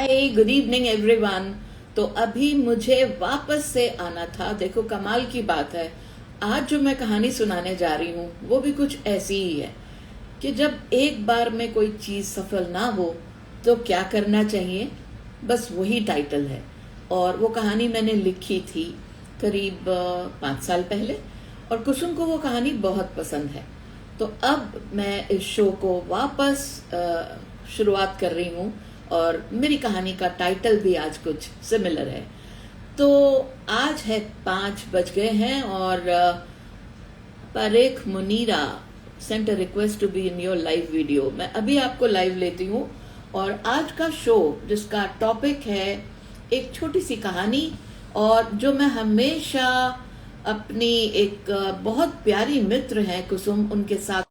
हाय, good evening everyone. तो अभी मुझे वापस से आना था। देखो, कमाल की बात है, आज जो मैं कहानी सुनाने जा रही हूँ वो भी कुछ ऐसी ही है कि जब एक बार में कोई चीज सफल ना हो तो क्या करना चाहिए। बस वही टाइटल है। और वो कहानी मैंने लिखी थी करीब 5 साल पहले, और कुसुम को वो कहानी बहुत पसंद है। तो अब मैं इस शो को वापस शुरुआत कर रही हूँ, और मेरी कहानी का टाइटल भी आज कुछ सिमिलर है। तो आज है 5 बज गए हैं, और Parekh Munira sent a request to be in your live video. मैं अभी आपको लाइव लेती हूँ, और आज का शो जिसका टॉपिक है एक छोटी सी कहानी, और जो मैं हमेशा अपनी एक बहुत प्यारी मित्र हैं कुसुम, उनके साथ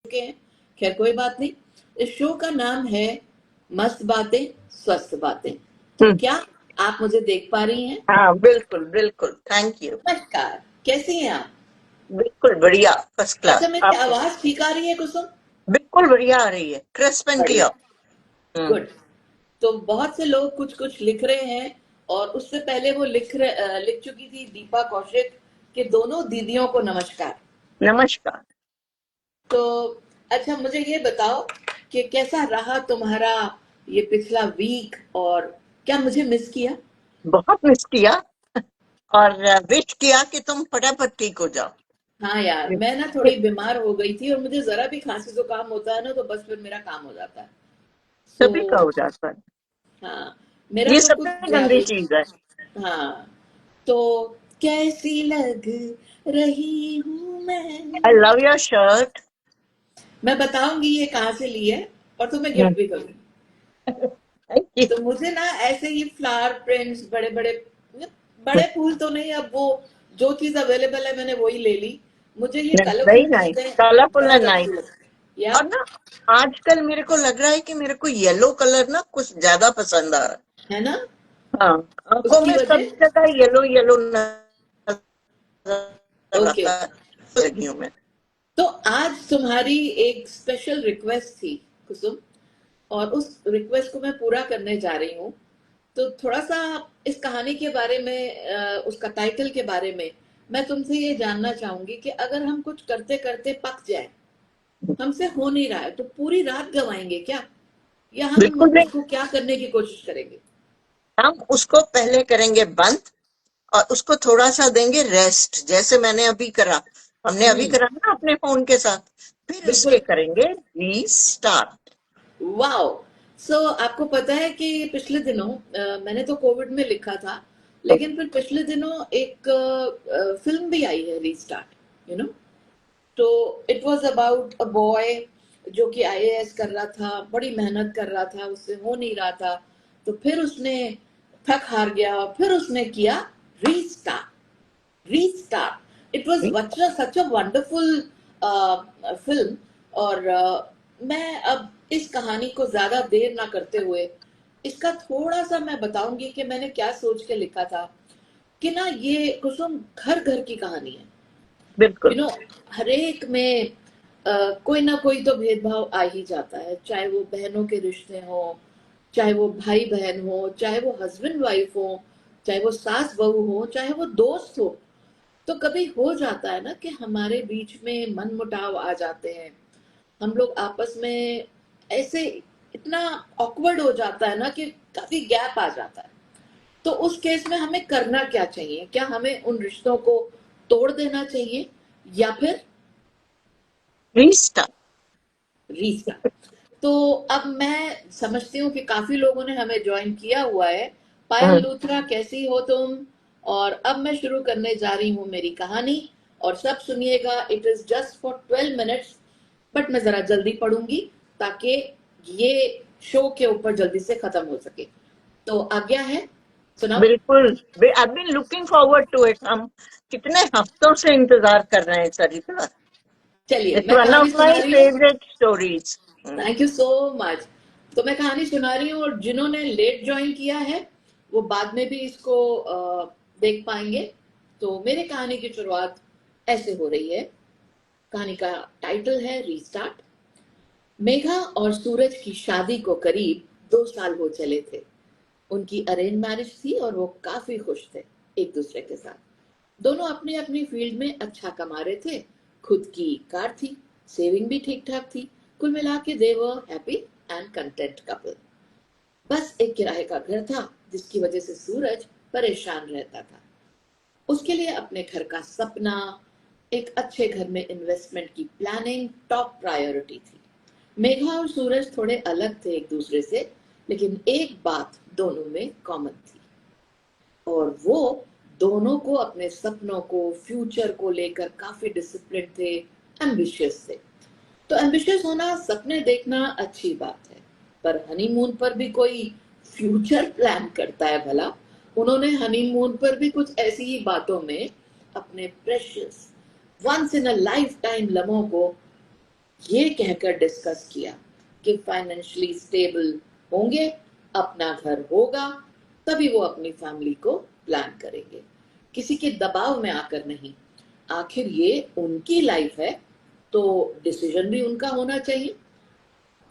के हैं। खैर, कोई बात नहीं। इस शो का नाम है मस्त बातें स्वस्थ बातें। तो हम्म, क्या आप मुझे देख पा रही हैं? हाँ बिल्कुल बिल्कुल, थैंक यू। नमस्कार, कैसी हैं आप? बिल्कुल बढ़िया, फर्स्ट अच्छा, क्लास। मेरी आप आवाज ठीक आ रही है कुसुम? बिल्कुल बढ़िया आ रही है, क्रिस्प एंड बढ़िया, क्लियर। हम्म। गुड। तो बहुत से लोग कुछ कुछ लिख रहे हैं, और उससे पहले वो लिख चुकी थी दीपा कौशिक के दोनों दीदियों को नमस्कार। नमस्कार। तो अच्छा, मुझे ये बताओ कि कैसा रहा तुम्हारा ये पिछला वीक, और क्या मुझे मिस किया? बहुत मिस किया, और विश किया कि तुम फटाफट ठीक हो जाओ। हाँ यार, मैं ना थोड़ी बीमार हो गई थी, और मुझे जरा भी खांसी जुकाम होता है ना तो बस फिर मेरा काम हो जाता है। सो सभी का हो जाता है, हाँ, मेरा ये तो कुछ सबसे ज्यादा गंदी ही। चीज है। हाँ, तो कैसी लग रही हूँ आई मैं। Love your shirt. मैं बताऊंगी ये कहाँ से ली है, और तुम्हें गिफ्ट भी करूंगी। Thank you. तो मुझे ना ऐसे ही फ्लावर प्रिंट्स, बड़े बड़े बड़े फूल तो नहीं, अब वो जो चीज अवेलेबल है मैंने वही ले ली। मुझे ये वेरी कलरफुल नाइस, चीजें कलरफुल एंड बहुत नाइस। अच्छी लगती है या। और ना, आजकल मेरे को लग रहा है कि मेरे को येलो कलर ना कुछ ज्यादा पसंद आ रहा है ना? है। हाँ, आंखों उसकी में सब वजह। जगह येलो येलो ओके, रहता है लगी हूँ मैं। तो आज तुम्हारी एक स्पेशल रिक्वेस्ट थी कुसुम, और उस रिक्वेस्ट को मैं पूरा करने जा रही हूँ। तो थोड़ा सा इस कहानी के बारे में, उसका टाइटल के बारे में मैं तुमसे ये जानना चाहूंगी कि अगर हम कुछ करते करते पक जाए, हमसे हो नहीं रहा है, तो पूरी रात गवाएंगे क्या, या हम बिल्कुल नहीं, उसको क्या करने की कोशिश करेंगे? हम उसको पहले करेंगे बंद, और उसको थोड़ा सा देंगे रेस्ट, जैसे मैंने अभी करा। हमने अभी हम्म, करा ना अपने फोन के साथ। फिर बिल्कुल। उसके करेंगे रीस्टार्ट। वाओ। सो आपको पता है कि पिछले दिनों मैंने तो कोविड में लिखा था, लेकिन फिर पिछले दिनों एक फिल्म भी आई है, रीस्टार्ट, तो it was about a boy जो कि आईएएस कर रहा था, बड़ी मेहनत कर रहा था, उससे हो नहीं रहा था। तो फिर उसने थक हार गया, और फिर उसने किया restart. Restart, it was such a wonderful film. और मैं अब इस कहानी को ज्यादा देर ना करते हुए इसका थोड़ा सा मैं बताऊंगी कि मैंने क्या सोच के लिखा था। कि ना, ये कुसुम घर घर की कहानी है। बिल्कुल। यू नो हरेक में कोई ना कोई तो भेदभाव आ ही जाता है, चाहे वो बहनों के रिश्ते हो, चाहे वो भाई बहन हो, चाहे वो हस्बैंड वाइफ हो, चाहे वो सास बहू हो, चाहे वो दोस्त हो। तो कभी हो जाता है ना कि हमारे बीच में मन मुटाव आ जाते हैं, हम लोग आपस में ऐसे इतना ऑकवर्ड हो जाता है ना कि काफी गैप आ जाता है। तो उस केस में हमें करना क्या चाहिए? क्या हमें उन रिश्तों को तोड़ देना चाहिए, या फिर रीस्टार्ट। रीस्टार्ट? तो अब मैं समझती हूँ कि काफी लोगों ने हमें ज्वाइन किया हुआ है। पायल लूथरा, कैसी हो तुम? और अब मैं शुरू करने जा रही हूँ मेरी कहानी, और सब सुनिएगा। It is just for 12 minutes, but मैं जरा जल्दी पढ़ूंगी ताकि ये शो के ऊपर जल्दी से खत्म हो सके। तो आज्ञा है, सुनाओ। बिल्कुल। I been looking forward to it. हम कितने हफ्तों से इंतजार कर रहे हैं सरिता। चलिए, इट्स मैं वन कहानी ऑफ सुना माई रही हूँ। Favourite stories. Thank you so much. तो मैं कहानी सुना रही हूँ, और जिन्होंने लेट ज्वाइन किया है वो बाद में भी इसको देख पाएंगे। तो मेरे कहानी की शुरुआत ऐसे हो रही है। कहानी का टाइटल है रीस्टार्ट। मेघा और सूरज की शादी को करीब 2 साल हो चले थे। उनकी अरेंज मैरिज थी और वो काफी खुश थे एक दूसरे के साथ। दोनों अपनी अपनी फील्ड में अच्छा कमा रहे थे। खुद की कार थी, सेविंग भी ठीक ठाक थी। कुल मिला के they were happy and content couple. बस एक किराए का घर था जिसकी वजह से सूरज परेशान रहता था। उसके लिए अपने घर का सपना, एक अच्छे घर में इन्वेस्टमेंट की प्लानिंग टॉप प्रायोरिटी थी। मेघा और सूरज थोड़े अलग थे एक दूसरे से, लेकिन एक बात दोनों में कॉमन थी, और वो दोनों को अपने सपनों को, फ्यूचर को लेकर काफी डिसिप्लिन थे, एम्बिशियस थे। तो एम्बिशियस होना, सपने देखना अच्छी बात है, पर हनीमून पर भी कोई फ्यूचर प्लान करता है भला? उन्होंने हनीमून पर भी कुछ ऐसी ही बातों में अपने precious, once in a lifetime लम्हों को ये कहकर डिस्कस किया कि फाइनेंशियली स्टेबल होंगे, अपना घर होगा, तभी वो अपनी फैमिली को प्लान करेंगे, किसी के दबाव में आकर नहीं। आखिर ये उनकी लाइफ है, तो डिसीजन भी उनका होना चाहिए।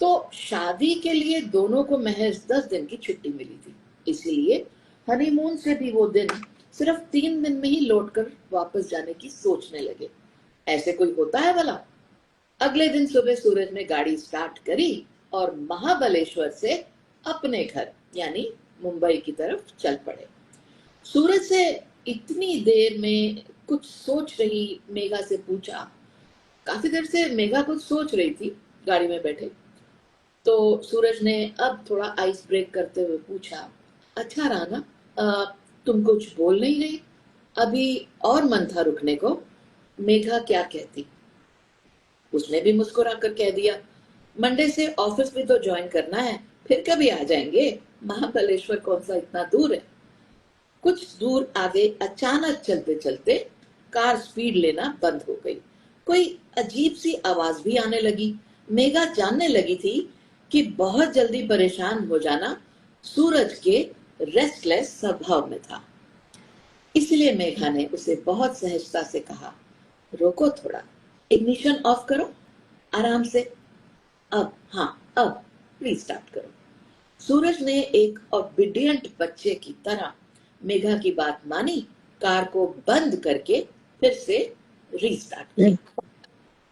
तो शादी के लिए दोनों को महज 10 दिन की छुट्टी मिली थी, इसीलिए हनीमून से भी वो दिन सिर्फ 3 दिन में ही लौटकर वापस जाने की सोचने लगे। ऐसे कोई होता है भला? अगले दिन सुबह सूरज ने गाड़ी स्टार्ट करी और महाबलेश्वर से अपने घर यानी मुंबई की तरफ चल पड़े। सूरज से इतनी देर में कुछ सोच रही मेघा से पूछा, काफी देर से मेघा कुछ सोच रही थी गाड़ी में बैठे। तो सूरज ने अब थोड़ा आइस ब्रेक करते हुए पूछा, अच्छा राना, तुम कुछ बोल नहीं रही? अभी और मन था रुकने को। मेघा क्या कहती? उसने भी मुस्कुरा कर कह दिया, मंडे से ऑफिस भी तो ज्वाइन करना है, फिर कभी आ जाएंगे। महाबलेश्वर कौन सा इतना दूर है? कुछ दूर आगे अचानक चलते चलते कार स्पीड लेना बंद हो गई। कोई अजीब सी आवाज भी आने लगी। मेघा जानने लगी थी कि बहुत जल्दी परेशान हो जाना सूरज के रेस्टलेस स्वभाव में था। इसलिए मेघा ने उसे बहुत सहजता से कहा, रोको थोड़ा, इग्निशन ऑफ करो, आराम से। अब हाँ, अब प्लीज स्टार्ट करो। सूरज ने एक ओबीडिएंट बच्चे की तरह मेघा की बात मानी, कार को बंद करके फिर से रीस्टार्ट किया,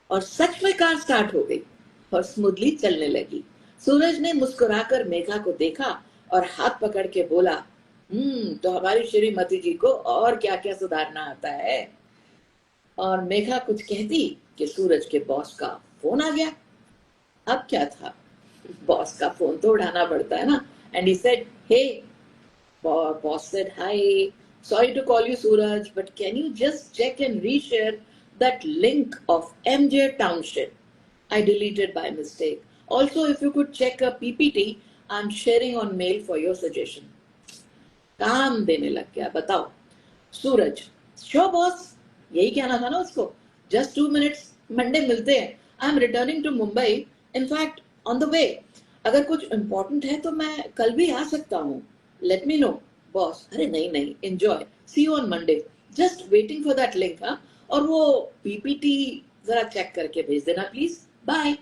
और सच में कार स्टार्ट हो गई और स्मूथली चलने लगी। सूरज ने मुस्कुराकर मेघा को देखा और हाथ पकड़ के बोला, तो हमारी श्रीमती जी को और क्या क्या सुधारना आता है। और मेघा कुछ कहती कि सूरज के बॉस का फोन आ गया। अब क्या था, बॉस का फोन तो उठाना पड़ता है ना। And he said, hey, boss said, hi, sorry to call you Suraj, but can you just check and reshare that link of MJ Township? I deleted by mistake. Also, if you could check a PPT I'm sharing on mail for your suggestion. काम देने लग गया, बताओ। सूरज, sure boss, यही कहना था ना उसको। जस्ट 2 मिनट्स, मंडे मिलते हैं। I am returning to Mumbai, in fact on the way. अगर कुछ इम्पोर्टेंट है तो मैं कल भी आ सकता हूँ। Let me know. बॉस, अरे नहीं नहीं, enjoy, see you on Monday, just waiting for that link. हाँ, और वो पीपीटी जरा चेक करके भेज देना प्लीज, बाय।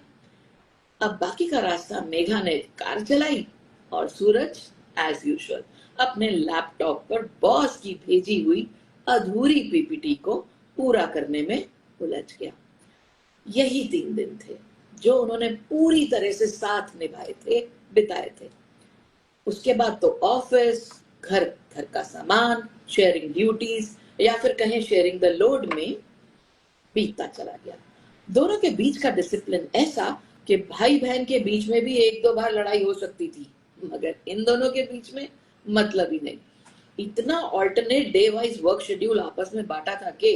अब बाकी का रास्ता मेघा ने कार चलाई और सूरज एज यूजुअल अपने लैपटॉप पर बॉस की भेजी हुई अधूरी पीपीटी को पूरा करने में उलझ गया। यही 3 दिन थे जो उन्होंने पूरी तरह से साथ निभाए थे, बिताए थे। उसके बाद तो ऑफिस, घर, घर का सामान, शेयरिंग ड्यूटीज, या फिर कहें शेयरिंग द लोड में बीतता चला गया। दोनों के बीच का डिसिप्लिन ऐसा कि भाई बहन के बीच में भी 1-2 बार लड़ाई हो सकती थी, मगर इन दोनों के बीच में मतलब ही नहीं। इतना alternate day wise work schedule आपस में बांटा था कि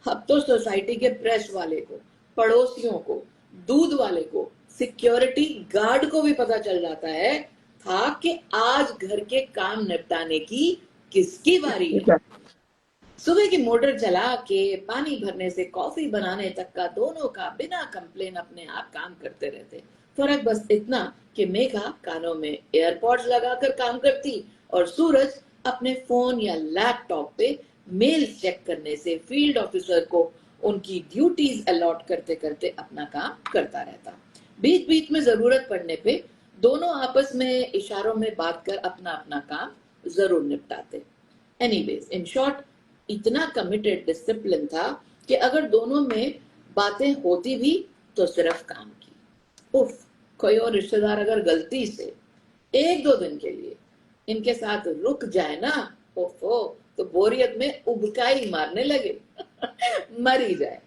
अब तो सोसाइटी के प्रेस वाले को, पड़ोसियों को, दूध वाले को, सिक्योरिटी गार्ड को भी पता चल जाता है था कि आज घर के काम निपटाने की किसकी बारी है। सुबह की मोटर चला के पानी भरने से कॉफी बनाने तक का दोनों का बिना कंप्लेन अपने आप काम करते रहते। फर्क बस इतना कि मेघा कानों में एयरपॉड्स लगाकर काम करती और सूरज अपने फोन या लैपटॉप पे मेल चेक करने से फील्ड ऑफिसर को उनकी ड्यूटीज अलॉट करते करते अपना काम करता रहता। बीच बीच में जरूरत पड़ने पे दोनों आपस में इशारों में बात कर अपना अपना काम जरूर निपटाते। एनीवेज, इन शॉर्ट, इतना कमिटेड डिसिप्लिन था कि अगर दोनों में बातें होती भी तो सिर्फ काम की। उफ, कोई और रिश्तेदार अगर गलती से एक दो दिन के लिए इनके साथ रुक जाए ना, ओफो, तो बोरियत में उबकाई मारने लगे। मर ही जाए।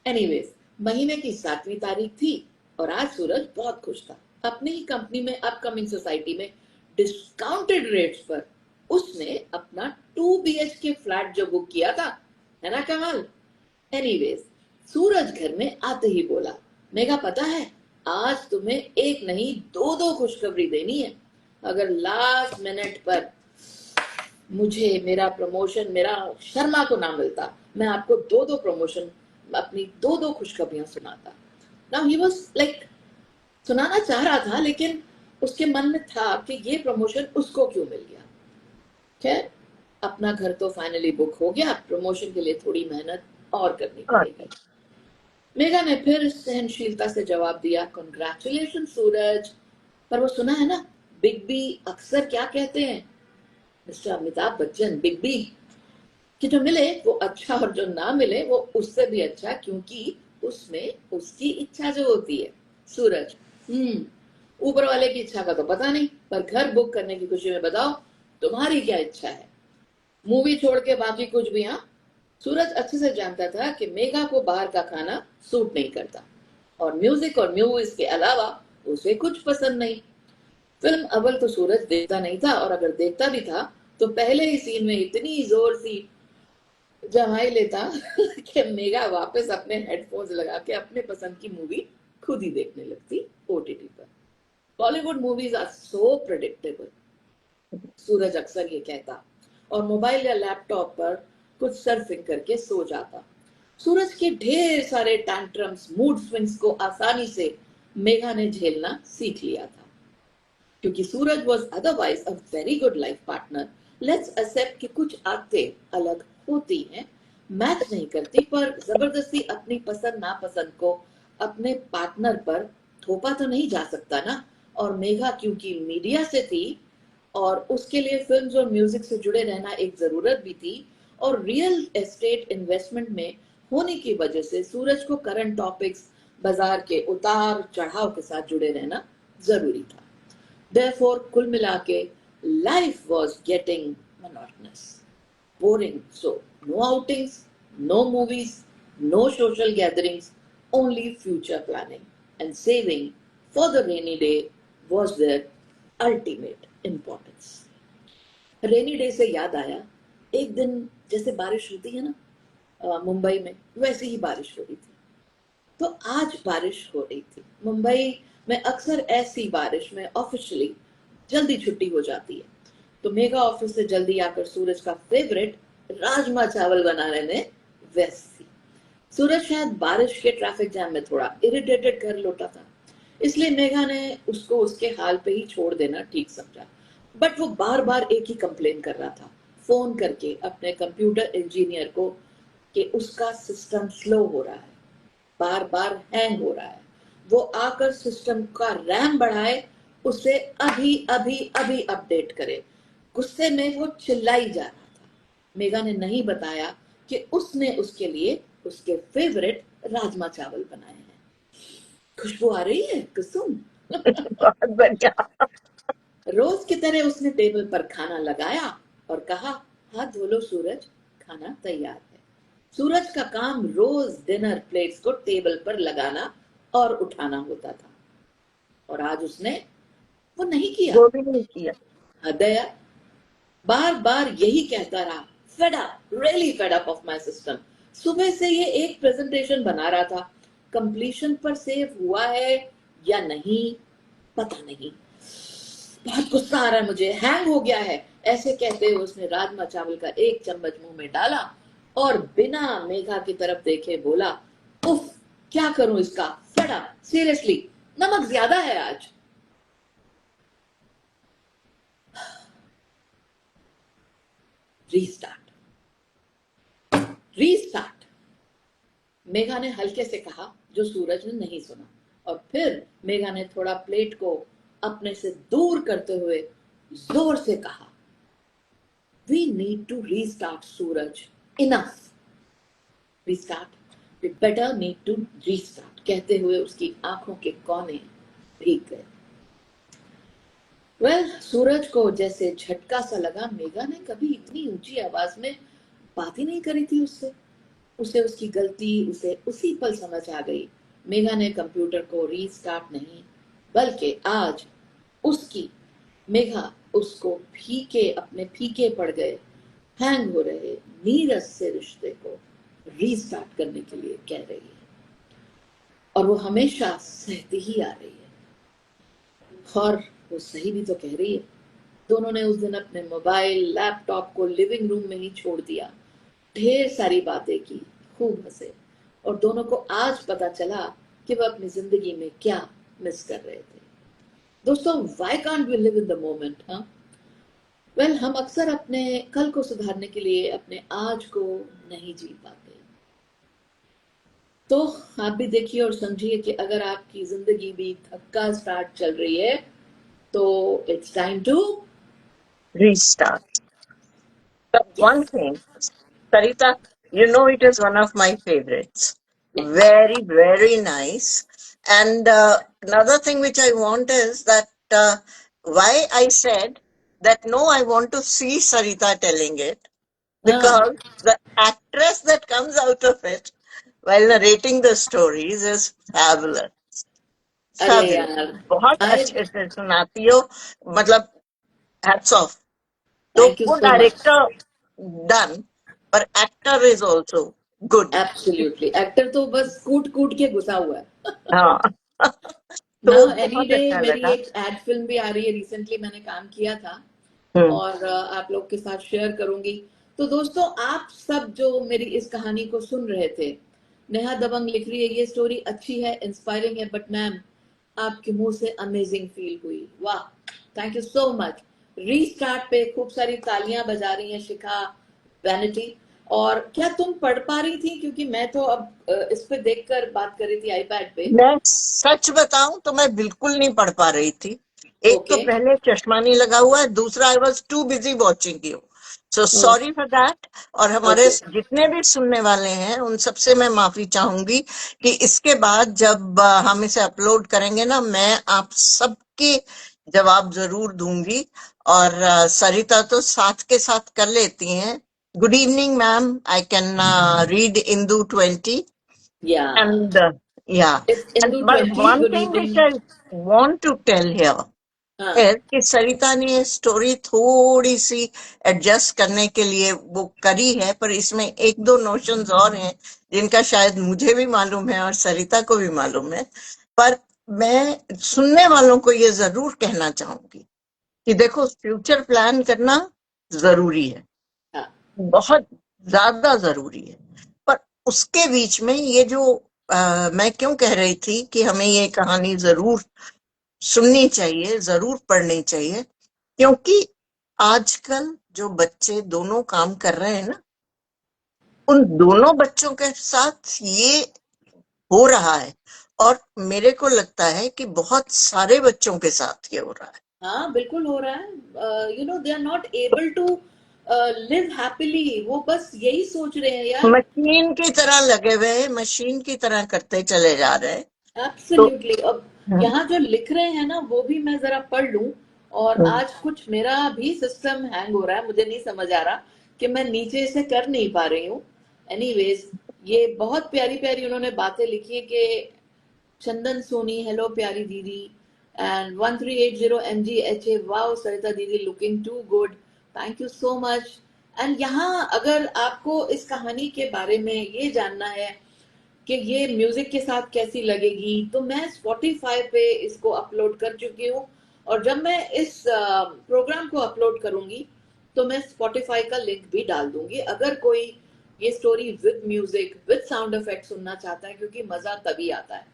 एनीवेज, महीने की 7वीं तारीख थी और आज सूरज बहुत खुश था। अपनी ही कंपनी में अपकमिंग सोसाइटी में डिस्काउंटेड रेट्स पर उसने अपना 2 BHK फ्लैट जो बुक किया था, है ना कमाल। एनीवेज, सूरज घर में आते ही बोला, मेघा पता है, आज तुम्हें एक नहीं दो दो खुशखबरी देनी है। अगर लास्ट मिनट पर मुझे मेरा प्रमोशन, मेरा शर्मा को ना मिलता, मैं आपको दो दो प्रमोशन, अपनी दो दो खुशखबरियां सुनाता। नाउ ही वाज लाइक, सुनाना चाह रहा था लेकिन उसके मन में था कि ये प्रमोशन उसको क्यों मिल गया। खैर, अपना घर तो फाइनली बुक हो गया, प्रमोशन के लिए थोड़ी मेहनत और करनी पड़ेगी। मेघा ने फिर सहनशीलता से जवाब दिया, कॉन्ग्रेचुलेशन सूरज। पर वो सुना है ना, बिग बी अक्सर क्या कहते हैं, mister Amitabh Bachchan, big B कि जो मिले वो अच्छा और जो ना मिले वो उससे भी अच्छा, क्योंकि उसमें उसकी इच्छा जो होती है। सूरज, ऊपर वाले की इच्छा का तो पता नहीं, पर घर बुक करने की खुशी में बताओ तुम्हारी क्या इच्छा है। मूवी छोड़ के बाकी कुछ भी। हाँ, सूरज अच्छे से जानता था कि मेघा को बाहर का खाना सूट नहीं करता और म्यूजिक और मूवीज के अलावा उसे कुछ पसंद नहीं। फिल्म अव्वल तो सूरज देखता नहीं था, और अगर देखता भी था तो पहले ही सीन में इतनी जोर सी जमाई लेता कि मेघा वापस अपने हेडफोन्स लगा के अपने पसंद की मूवी खुद ही देखने लगती ओटीटी पर। Bollywood movies are so predictable, Suraj अक्सर ये कहता, और मोबाइल या लैपटॉप पर कुछ सर्फिंग करके सो जाता। सूरज के ढेर सारे टैंट्रम्स, मूड स्विंग्स को आसानी से मेघा ने झेलना सीख लिया था। क्योंकि Suraj was otherwise a very good life partner, let's accept कि कुछ आदतें अलग होती हैं, मैच नहीं करती, पर जबरदस्ती अपनी पसंद नापसंद को अपने पार्टनर पर थोपा तो नहीं जा सकता ना। और मेघा क्योंकि मीडिया से थी और उसके लिए फिल्म्स और म्यूजिक से जुड़े रहना एक जरूरत भी थी, और रियल एस्टेट इन्वेस्टमेंट में होने की वजह से सूरज को करंट टॉपिक्स, बाजार के उतार चढ़ाव के साथ जुड़े रहना जरूरी था। Therefore, कुल मिला के life was getting monotonous, boring. So, no outings, no movies, no social gatherings, only future planning and saving for the rainy day was their ultimate importance. Rainy day से याद आया, एक दिन जैसे बारिश होती है ना मुंबई में, वैसे ही बारिश हो रही थी। तो आज बारिश हो रही थी। मुंबई में अक्सर ऐसी बारिश में ऑफिशियली जल्दी छुट्टी हो जाती है, तो मेगा ऑफिस से जल्दी आकर सूरज का फेवरेट राजमा चावल बनाने में व्यस्त थी। सूरज शायद बारिश के ट्रैफिक जैम में थोड़ा इरिटेटेड घर लौटा था, इसलिए मेघा ने उसको उसके हाल पे ही छोड़ देना ठीक समझा। बट वो बार बार एक ही कंप्लेन कर रहा था, फोन करके अपने कंप्यूटर इंजीनियर को, कि उसका सिस्टम स्लो हो रहा है, बार बार हैंग हो रहा है, वो आकर सिस्टम का रैम बढ़ाए, उसे अभी अभी अभी अपडेट करे। गुस्से में वो चिल्लाई जा रहा था। मेगा ने नहीं बताया कि उसने उसके लिए उसके फेवरेट राजमा चावल बनाए हैं। खुशबू आ रही है कुसुम। बहुत बढ़िया। रोज की तरह उसने टेबल पर खाना लगाया और कहा, हाथ धो लो सूरज, खाना तैयार है। सूरज का काम रोज डिनर प्लेट्स को टेबल पर लगाना और उठाना होता था, और आज उसने वो नहीं किया। वो भी नहीं किया। दया बार बार यही कहता रहा, fed up, really fed up of my system. सुबह से ये एक प्रेजेंटेशन बना रहा था, कंप्लीशन पर सेव हुआ है या नहीं पता नहीं, बहुत गुस्सा आ रहा है मुझे, हैंग हो गया है। ऐसे कहते हुए उसने राजमा चावल का एक चम्मच मुंह में डाला और बिना मेघा की तरफ देखे बोला, उफ, क्या करूं इसका, फटा, सीरियसली, नमक ज्यादा है आज। Restart, restart. मेघा ने हल्के से कहा, जो सूरज ने नहीं सुना। और फिर मेघा ने थोड़ा प्लेट को अपने से दूर करते हुए जोर से कहा, we need to restart Suraj, enough, restart, we better need to restart, कहते हुए उसकी आंखों के कोने भीग गए। सूरज को जैसे झटका सा लगा। मेघा ने कभी इतनी ऊंची आवाज में बात ही नहीं करी थी उससे। उसे उसकी गलती उसे उसी पल समझ आ गई। मेघा ने कंप्यूटर को रीस्टार्ट नहीं, बल्कि आज उसकी मेघा उसको अपने फीके पड़ गए, हैंग हो रहे नीरस से रिश्ते को रीस्टार्ट करने के लिए कह रही है। और वो हमेशा सहती ही आ रही है, और वो सही भी तो कह रही है। दोनों ने उस दिन अपने मोबाइल लैपटॉप को लिविंग रूम में ही छोड़ दिया, ढेर सारी बातें की, खूब हंसे, और दोनों को आज पता चला कि वह अपनी जिंदगी में क्या मिस कर रहे थे। दोस्तों, why can't we live in the moment? हाँ, हम अक्सर अपने कल को सुधारने के लिए अपने आज को नहीं जी पाते। तो आप भी देखिए और समझिए कि अगर आपकी जिंदगी भी धक्का स्टार्ट चल रही है, तो it's time to Restart. The one yes, thing, Sarita, you know it is one of my favorites. Very, very nice. And another thing which I want is that why I said that no, I want to see Sarita telling it, हाँ, because the actress that comes out of it while narrating the stories is fabulous. अरे Fabulous. यार, बहुत आई अच्छे से सुनाती हो, मतलब hats off. तो थैंक यू वो सो मच। डायरेक्टर डन, पर actor is also good. Absolutely, actor तो बस कूट कूट के घुसा हुआ है। हाँ तो नाउ एनी बहुत डे अच्छा मेरी लगा। एक एड फिल्म भी आ रही है, रिसेंटली मैंने काम किया था, हम्म। और आप लोग के साथ शेयर करूंगी। तो दोस्तों, आप सब जो मेरी इस कहानी को सुन रहे थे, नेहा दबंग लिख रही है, ये स्टोरी अच्छी है, इंस्पायरिंग है, बट मैम आपके मुंह से अमेजिंग फील हुई, वाह, thank you so much. Restart पे खूब सारी तालियां बजा रही हैं शिखा, वैनिटी। और क्या तुम पढ़ पा रही थी? क्योंकि मैं तो अब इस पे देखकर बात कर रही थी आईपैड पे। मैं सच बताऊं तो मैं बिल्कुल नहीं पढ़ पा रही थी। एक तो ओके, पहले चश्मा नहीं लगा हुआ है, दूसरा I was too busy watching you, so sorry for that. और हमारे ओके, जितने भी सुनने वाले हैं उन सबसे मैं माफी चाहूंगी कि इसके बाद जब हम इसे अपलोड करेंगे ना, मैं आप सबके जवाब जरूर दूंगी। और सरिता तो साथ के साथ कर लेती हैं। Good evening ma'am, I can read Indu 20 या, and yeah. It's And Indu but 20, one good thing which evening. I want to tell here हाँ, है कि सरिता ने ये स्टोरी थोड़ी सी एडजस्ट करने के लिए वो करी है, पर इसमें एक दो नोशंस और हैं जिनका शायद मुझे भी मालूम है और सरिता को भी मालूम है। पर मैं सुनने वालों को ये जरूर कहना चाहूंगी कि देखो, फ्यूचर प्लान करना जरूरी है, हाँ, बहुत ज्यादा जरूरी है। पर उसके बीच में ये जो मैं क्यों कह रही थी कि हमें ये कहानी जरूर सुननी चाहिए, जरूर पढ़नी चाहिए, क्योंकि आजकल जो बच्चे दोनों काम कर रहे हैं ना, उन दोनों बच्चों के साथ ये हो रहा है। और मेरे को लगता है कि बहुत सारे बच्चों के साथ ये हो रहा है। हाँ, बिल्कुल हो रहा है। They are not able to live happily. वो बस यही सोच रहे हैं यार। मशीन की तरह लगे हुए हैं, मशीन की तरह करते चले जा रहे हैं। तो एब्सोल्युटली। अब यहाँ जो लिख रहे हैं ना, वो भी मैं जरा पढ़ लूं। और हम्म, आज कुछ मेरा भी सिस्टम हैंग हो रहा है, मुझे नहीं समझ आ रहा कि मैं नीचे से कर नहीं पा रही हूँ। एनीवेज, ये बहुत प्यारी प्यारी उन्होंने बातें लिखी है कि चंदन सोनी, हेलो प्यारी दीदी, एंड 1380 MGHA, वाओ सरिता दीदी looking too good, thank you so much. And यहाँ अगर आपको इस कहानी के बारे में ये जानना है कि ये म्यूजिक के साथ कैसी लगेगी, तो मैं स्पॉटिफाई पे इसको अपलोड कर चुकी हूँ। और जब मैं इस प्रोग्राम को अपलोड करूंगी, तो मैं स्पॉटिफाई का लिंक भी डाल दूंगी, अगर कोई ये story with music with sound effect सुनना चाहता है, क्योंकि मजा तभी आता है।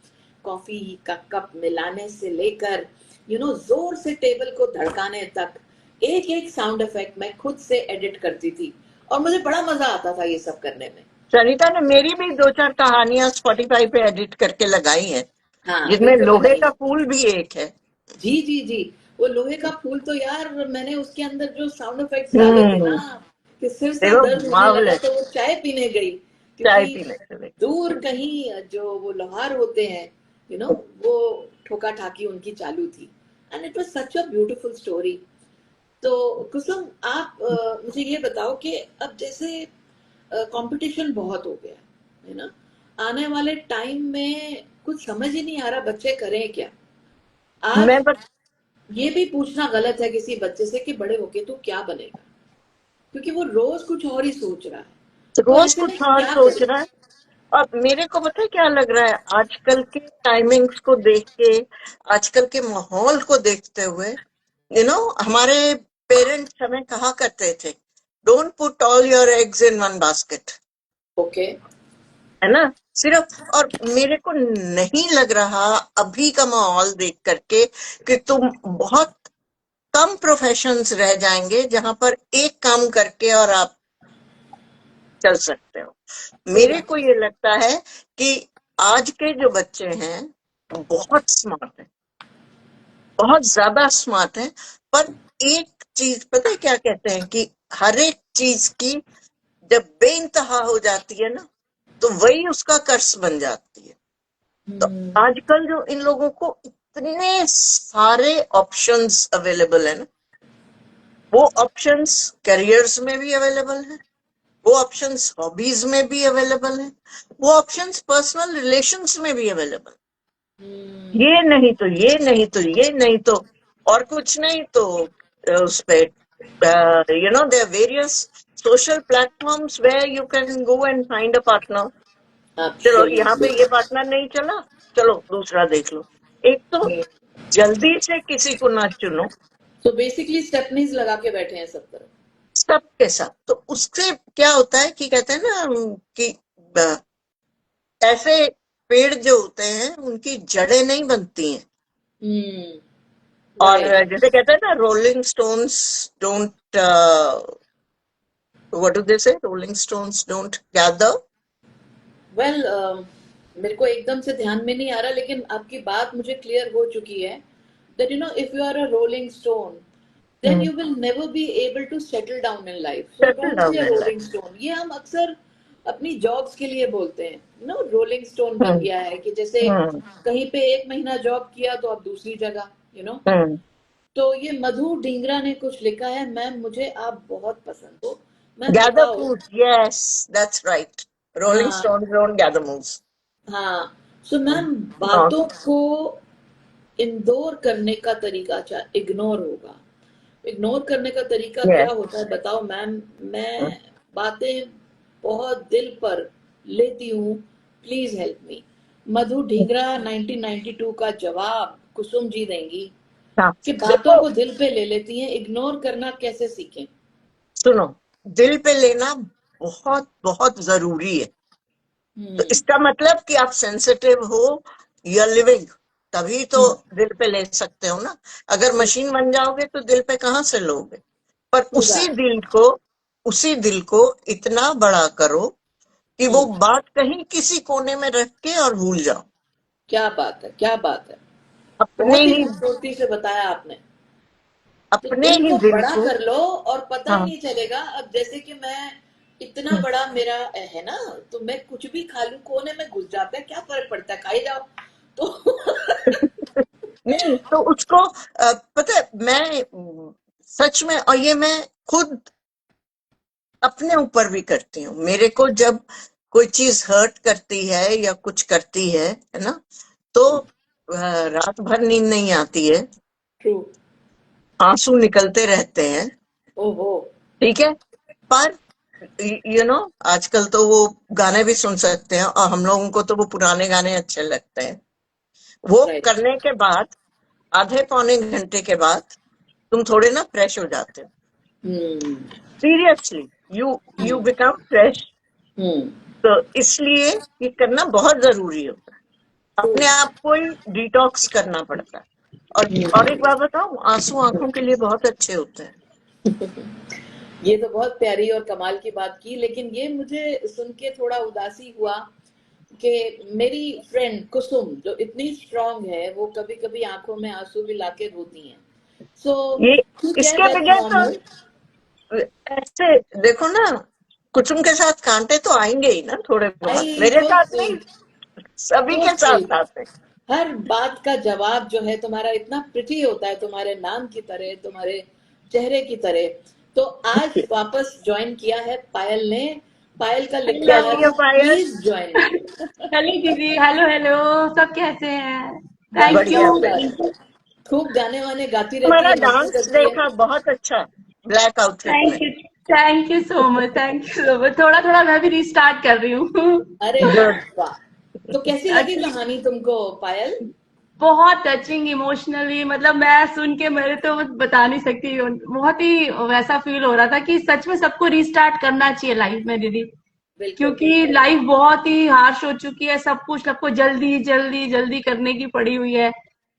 कॉफी का कप मिलाने से लेकर जोर से टेबल को धड़काने तक, एक एक साउंड इफेक्ट मैं खुद से एडिट करती थी, और मुझे बड़ा मजा आता था ये सब करने में। सरिता ने मेरी भी दो चार कहानियां स्पॉटिफाई पे एडिट करके लगाई हैं, हाँ जिनमें बिल्कुल लोहे लगाइए। का फूल भी एक है। जी जी जी। वो लोहे का फूल तो यार, मैंने उसके अंदर जो साउंड इफेक्ट्स डाले थे हम्म। ना, कि सिर दे से दर्द होने लगा मार्वलेस। तो वो चाय पीने गई, चाय क्योंकि पीने चले। दूर कहीं जो वो लोहार होते हैं, वो ठोका ठाकी उनकी चालू थी। And it was such a beautiful story. तो कुसुम, आप मुझे ये बताओ कि अब जैसे कंपटीशन बहुत हो गया है ना, आने वाले टाइम में कुछ समझ ही नहीं आ रहा बच्चे करें क्या। आज मैं बस ये भी पूछना गलत है किसी बच्चे से कि बड़े होके तू क्या बनेगा, क्योंकि वो रोज कुछ और ही सोच रहा है। तो रोज ऐसे में कुछ और क्या सोच करें? रहा है। और मेरे को पता है क्या लग रहा है, आजकल के टाइमिंग्स को देख के, आजकल के माहौल को देखते हुए, हमारे पेरेंट्स हमें कहा करते थे, don't put all your eggs in one basket. Okay. है ना? सिर्फ, और मेरे को नहीं लग रहा अभी का माहौल देख करके कि तुम बहुत कम प्रोफेशंस रह जाएंगे जहां पर एक काम करके और आप चल सकते हो। सही मेरे बात को है। ये लगता है कि आज के जो बच्चे हैं बहुत स्मार्ट हैं, बहुत ज्यादा स्मार्ट हैं। पर एक चीज पता है क्या कहते हैं, कि हर एक चीज की जब बेइंतहा हो जाती है ना, तो वही उसका कर्स बन जाती है। तो हम्म। आजकल जो इन लोगों को इतने सारे ऑप्शंस अवेलेबल है ना, वो ऑप्शंस करियर्स में भी अवेलेबल है, वो ऑप्शंस हॉबीज में भी अवेलेबल है, वो ऑप्शंस पर्सनल रिलेशंस में भी अवेलेबल। हम्म। ये नहीं तो ये नहीं तो ये नहीं तो और कुछ नहीं तो उस पे there various social platforms where you can go and find a partner. चलो यहाँ पे एब्सोल्युटली। ये पार्टनर नहीं चला, चलो दूसरा देख लो। एक तो जल्दी से किसी को ना चुनो तो बेसिकली स्टेपनीज लगा के बैठे हैं सब तरफ। सबके साथ, तो उससे क्या होता है कि कहते हैं ना कि अ, ऐसे पेड़ जो होते हैं उनकी जड़ें नहीं बनती हैं। हम्म। और राइट। जैसे कहते हैं ना, rolling stones don't, what do they say, rolling stones don't gather. Well, मेरे को एकदम से ध्यान में नहीं आ रहा, लेकिन आपकी बात मुझे क्लियर हो चुकी है that if you are a rolling stone, then you will never be able to settle down in life, so settle don't be down a in rolling stone। ये हम अक्सर अपनी जॉब्स के लिए बोलते हैं, रोलिंग स्टोन बन लाइफ। गया है, कि जैसे कहीं पे एक महीना जॉब किया तो अब दूसरी जगह, तो ये मधु ढींगरा ने कुछ लिखा है, मैम मुझे आप बहुत पसंद हो। मैम गैदर बताओ। Fruit, yes, that's right. Rolling हाँ। Stones don't gather moves. हाँ। सो मैम, बातों को इग्नोर करने का तरीका, क्या इग्नोर होगा? इग्नोर करने का तरीका क्या यस। होता है बताओ मैम। मैं बातें बहुत दिल पर लेती हूँ, प्लीज हेल्प मी। मधु ढींगरा 1992 का जवाब कुसुम जी देंगी हाँ, कि बातों देखो, को दिल पे ले लेती हैं, इग्नोर करना कैसे सीखें? सुनो, दिल पे लेना बहुत बहुत जरूरी है। तो हम्म। इसका मतलब कि आप सेंसिटिव हो, यू आर लिविंग, तभी तो हम्म। दिल पे ले सकते हो ना। अगर सही। मशीन बन जाओगे तो दिल पे कहाँ से लोगे? पर सही बात। उसी दिल को इतना बड़ा करो कि वो हम्म। बात कहीं किसी कोने में रख के और भूल जाओ। क्या बात है, क्या बात है। अपने बहुत ही ही खूबसूरती से बताया आपने। तो अपने दिल ही को दिल बड़ा को। कर लो और पता ही हाँ। नहीं चलेगा। अब जैसे कि मैं, इतना बड़ा मेरा है ना, तो मैं कुछ भी खा लूं कोने में घुस जाता है, क्या फर्क पड़ता है, खाई जाओ। तो नहीं तो उसको पता है, मैं सच में, और ये मैं खुद अपने ऊपर भी करती हूँ। मेरे को जब कोई चीज हर्ट करती है या कुछ करती है ना, तो रात भर नींद नहीं आती है, ट्रू। आंसू निकलते रहते हैं। ओहो। ठीक है। पर आजकल तो वो गाने भी सुन सकते हैं, और हम लोगों को तो वो पुराने गाने अच्छे लगते हैं। वो राइट। करने के बाद आधे पौने घंटे के बाद तुम थोड़े ना फ्रेश हो जाते हो। Hmm. Seriously, you you hmm. Become fresh. Hmm. तो इसलिए ये करना बहुत जरूरी होता है। ट्रू। अपने आप को ही डिटॉक्स करना पड़ता है। और एक बात बताऊं, आंसू आंखों के लिए बहुत अच्छे होते हैं। ये तो बहुत प्यारी और कमाल की बात की, लेकिन ये मुझे सुन के थोड़ा उदासी हुआ कि मेरी फ्रेंड कुसुम जो इतनी स्ट्रांग है, वो कभी कभी आंखों में आंसू भी लाके रोती हैं। सो ये ठीक है, इसके दैट्स बगैर तो नॉर्मल। ऐसे देखो ना, कुसुम के साथ कांटे तो आएंगे ही ना थोड़े बहुत, आई मेरे सो साथ नहीं, स्वीट, सभी सो के साथ स्वीट। आते हैं। हर बात का जवाब जो है तुम्हारा इतना प्रिटी होता है, तुम्हारे नाम की तरह, तुम्हारे चेहरे की तरह। तो आज वापस ज्वाइन किया है पायल ने। पायल का लिखना है कैसी हेलो। है तो Payal? Please join me. Hello दीदी, हेलो हेलो। सब कैसे हैं? थैंक बस यू। बढ़िया फर्स्ट क्लास। बढ़िया। खूब गाने वाने गाती रहती तुम्हारा है, मस्ती डांस करती है। देखा, बहुत अच्छा, ब्लैक आउटफिट में। Thank you so much, thank you so much. थोड़ा थोड़ा मैं भी रिस्टार्ट कर रही हूँ। अरे वाह गुड। वाह। तो कैसी लगी एक्चुअली कहानी तुमको पायल? बहुत टचिंग इमोशनली, मतलब मैं सुन के मेरे तो बता नहीं सकती, बहुत ही वैसा फील हो रहा था कि सच में सबको रिस्टार्ट करना चाहिए लाइफ में दीदी। बिल्कुल। क्योंकि लाइफ बहुत ही हार्श हो चुकी है, सब कुछ सबको जल्दी जल्दी जल्दी करने की पड़ी हुई है।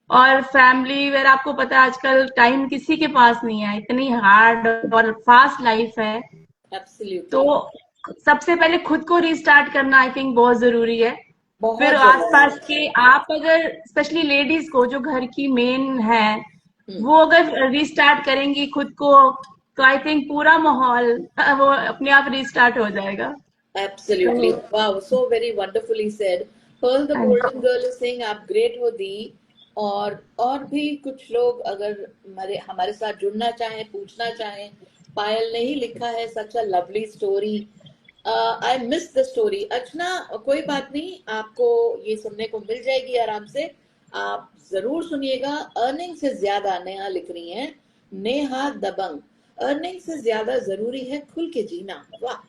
और फैमिली वेर आपको पता है आजकल टाइम किसी के पास नहीं है, इतनी हार्ड और फास्ट लाइफ है। तो एब्सोल्युटली। सबसे पहले खुद को रिस्टार्ट करना आई थिंक बहुत जरूरी है। फिर बहुत जरूरी आसपास है। के आप अगर स्पेशली लेडीज को जो घर की मेन है, हम्म। वो अगर रिस्टार्ट करेंगी खुद को, तो आई थिंक पूरा माहौल वो अपने आप रिस्टार्ट हो जाएगा। Absolutely. तो Wow, so very wonderfully said. Pearl the हाँ Golden जी। Girl is saying आप ग्रेट हो दी। और भी कुछ लोग अगर हमारे हमारे साथ जुड़ना चाहें, पूछना चाहें। पायल ने ही लिखा है, such a lovely story. I miss the story. Archana, कोई बात नहीं, आपको ये सुनने को मिल जाएगी आराम से। आप जरूर सुनिएगा। अर्निंग से ज्यादा, नेहा लिख रही हैं, नेहा दबंग, अर्निंग से ज्यादा जरूरी है खुल के जीना। वाह।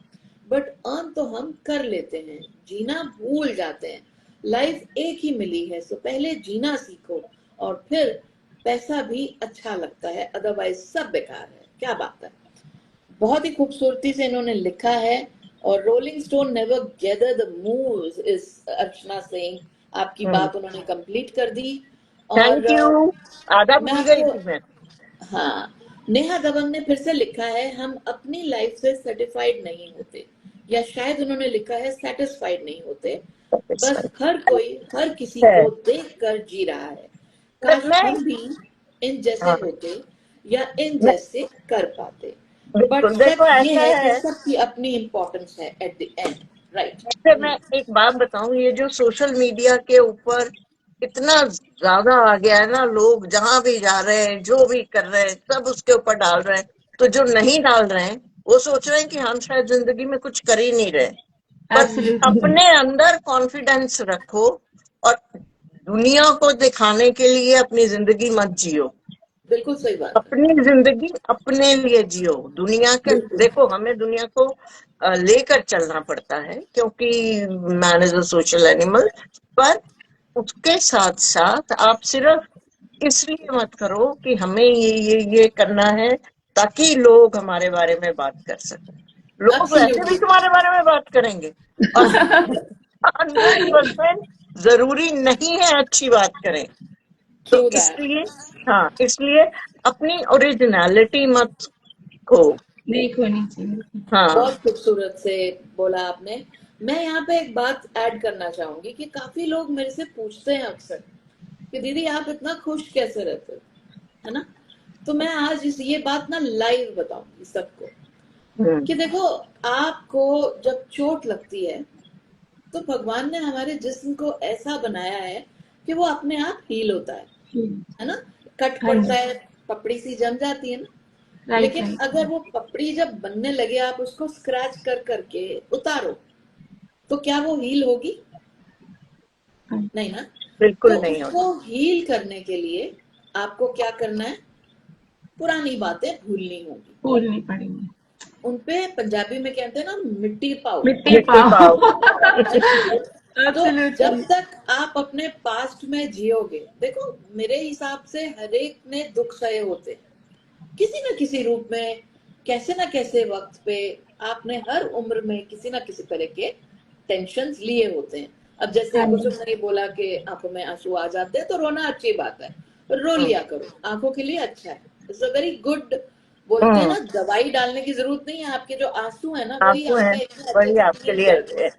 बट अर्न तो हम कर लेते हैं, जीना भूल जाते हैं। लाइफ एक ही मिली है, सो पहले जीना सीखो, और फिर पैसा भी अच्छा लगता है, अदरवाइज सब बेकार है। क्या बात है। बहुत ही खूबसूरती से इन्होंने लिखा है। और rolling stone never gather the moves is Archana Singh. आपकी बात उन्होंने कंप्लीट कर दी। और थैंक यू। आधा मैं भूल गई आपको, थी मैं। हाँ, नेहा दबंग ने फिर से लिखा है, हम अपनी लाइफ से सेटिस्फाइड नहीं होते, या शायद उन्होंने लिखा है सेटिस्फाइड नहीं होते। बस हर कोई हर किसी है। को देख कर जी रहा है। काश मैं हम भी इन जैसे हाँ, होते, या इन मैं जैसे कर पाते। बट बिल्कुल, देखो सच ये ऐसा है कि है। सबकी अपनी इंपॉर्टेंस है एट द एंड। राइट। ऐसे मैं एक बात बताऊं, ये जो सोशल मीडिया के ऊपर इतना ज्यादा आ गया है ना, लोग जहां भी जा रहे हैं, जो भी कर रहे हैं, सब उसके ऊपर डाल रहे हैं। तो जो नहीं डाल रहे हैं, वो सोच रहे हैं कि हम शायद जिंदगी में कुछ कर ही नहीं रहे। पर एब्सोल्युटली। अपने अंदर कॉन्फिडेंस रखो, और दुनिया को दिखाने के लिए अपनी जिंदगी मत जियो। बिल्कुल सही बात है। अपनी जिंदगी अपने लिए जियो। दुनिया के, बिल्कुल। देखो हमें दुनिया को लेकर चलना पड़ता है, क्योंकि man is a social animal. पर उसके साथ साथ आप सिर्फ इसलिए मत करो कि हमें ये करना है ताकि लोग हमारे बारे में बात कर सकें। लोग वैसे भी एब्सोल्युटली। तुम्हारे बारे में बात करेंगे, और 100% जरूरी नहीं है अच्छी बात करें। तो ट्रू दैट। इसलिए, हाँ, इसलिए अपनी ओरिजिनलिटी मत खो। नहीं खोनी चाहिए। हाँ। बहुत खूबसूरत से बोला आपने। मैं यहाँ पे एक बात ऐड करना चाहूंगी कि काफी लोग मेरे से पूछते हैं अक्सर कि दीदी आप इतना खुश कैसे रहते हो, है ना। तो मैं आज ये बात ना लाइव बताऊंगी सबको हम्म। कि देखो, आपको जब चोट लगती है, तो भगवान ने हमारे जिस्म को ऐसा बनाया है कि वो अपने आप हील होता है ना। कट हाँ पड़ता जी। है, पपड़ी सी जम जाती है ना। राइट लेकिन राइट। अगर वो पपड़ी जब बनने लगे, आप उसको स्क्रैच कर करके उतारो, तो क्या वो हील होगी? नहीं ना। तो बिल्कुल नहीं उसको होगी। हील करने के लिए आपको क्या करना है? पुरानी बातें भूलनी होगी। भूलनी पड़ेगी। उनपे पंजाबी में कहते हैं ना, मिट्टी पाओ, मिट्टी मिट्टी पाओ। पाओ। है ना। तो जब एब्सोल्युटली। तक आप अपने पास्ट में जियोगे, देखो मेरे हिसाब से हर एक ने दुख सहे होते हैं किसी न किसी रूप में, कैसे न कैसे वक्त पे। आपने हर उम्र में किसी न किसी तरह के टेंशन लिए होते हैं। अब जैसे हाँ कुछ जी। ने बोला कि आंखों में आंसू आ जाते हैं, तो रोना अच्छी बात है, रो लिया करो, आंखों के लिए अच्छा है। इट्स अ वेरी गुड बोलते हैं ना, दवाई डालने की जरूरत नहीं है, आपके जो आंसू है ना वही आंसू है, आपका इतने अच्छे वही से आपके क्लीन लिए करते हैं।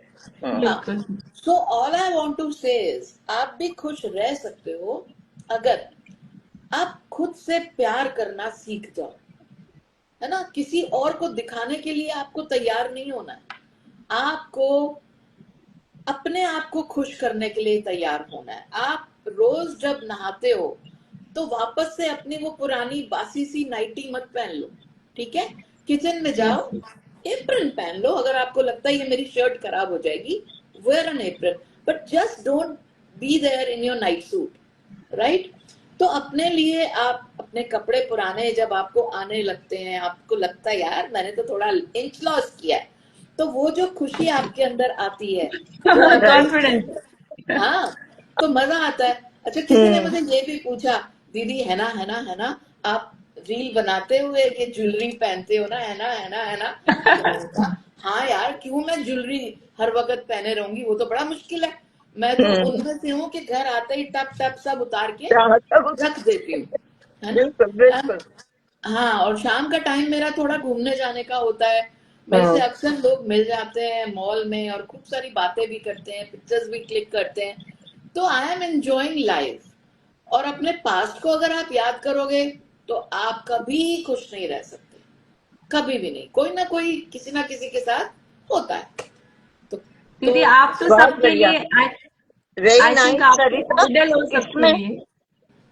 हाँ, बिल्कुल। So all I want to say is आप भी खुश रह सकते हो अगर आप खुद से प्यार करना सीख जाओ, है ना। किसी और को दिखाने के लिए आपको तैयार नहीं होना है, आपको अपने आप को खुश करने के लिए तैयार होना है। आप रोज जब नहाते हो तो वापस से अपनी वो पुरानी बासी सी नाइटी मत पहन लो, ठीक है। किचन में जाओ, एप्रन पहन लो, अगर आपको लगता है ये मेरी शर्ट खराब हो जाएगी, wear an apron, but just don't be there in your night suit, right. तो अपने लिए आप अपने कपड़े पुराने जब आपको आने लगते हैं, आपको लगता है यार मैंने तो थोड़ा इंच लॉस किया है, तो वो जो खुशी आपके अंदर आती है वो आपको, राइट। कॉन्फिडेंस। हाँ, तो मजा आता है। अच्छा, किसी ने मुझे ये भी पूछा, दीदी है ना, है ना, है ना, आप रील बनाते हुए ये ज्वेलरी पहनते हो ना, है ना, है ना, है ना। तो मैंने कहा हाँ यार, क्यों मैं ज्वेलरी हर वक्त पहने रहूंगी, वो तो बड़ा मुश्किल है। मैं तो उनमें से हूँ कि घर आते ही टप टप सब उतार के रख देती हूँ, है ना। बिल्कुल बिल्कुल। हाँ, और शाम का टाइम मेरा थोड़ा घूमने जाने का होता है। मेरे से हम्म, अक्सर लोग मिल जाते हैं मॉल में और खूब सारी बातें भी करते हैं, पिक्चर्स भी क्लिक करते हैं। तो आई एम एंजॉइंग लाइफ। और अपने पास्ट को अगर आप याद करोगे तो आप कभी खुश नहीं रह सकते, कभी भी नहीं। कोई ना कोई किसी ना किसी के साथ होता है। तो दीदी आप तो बहुत सबके बढ़िया, लिए, वेरी आई थिंक नाइस आप तो सरिता। आइडल हो सबके इसमें लिए।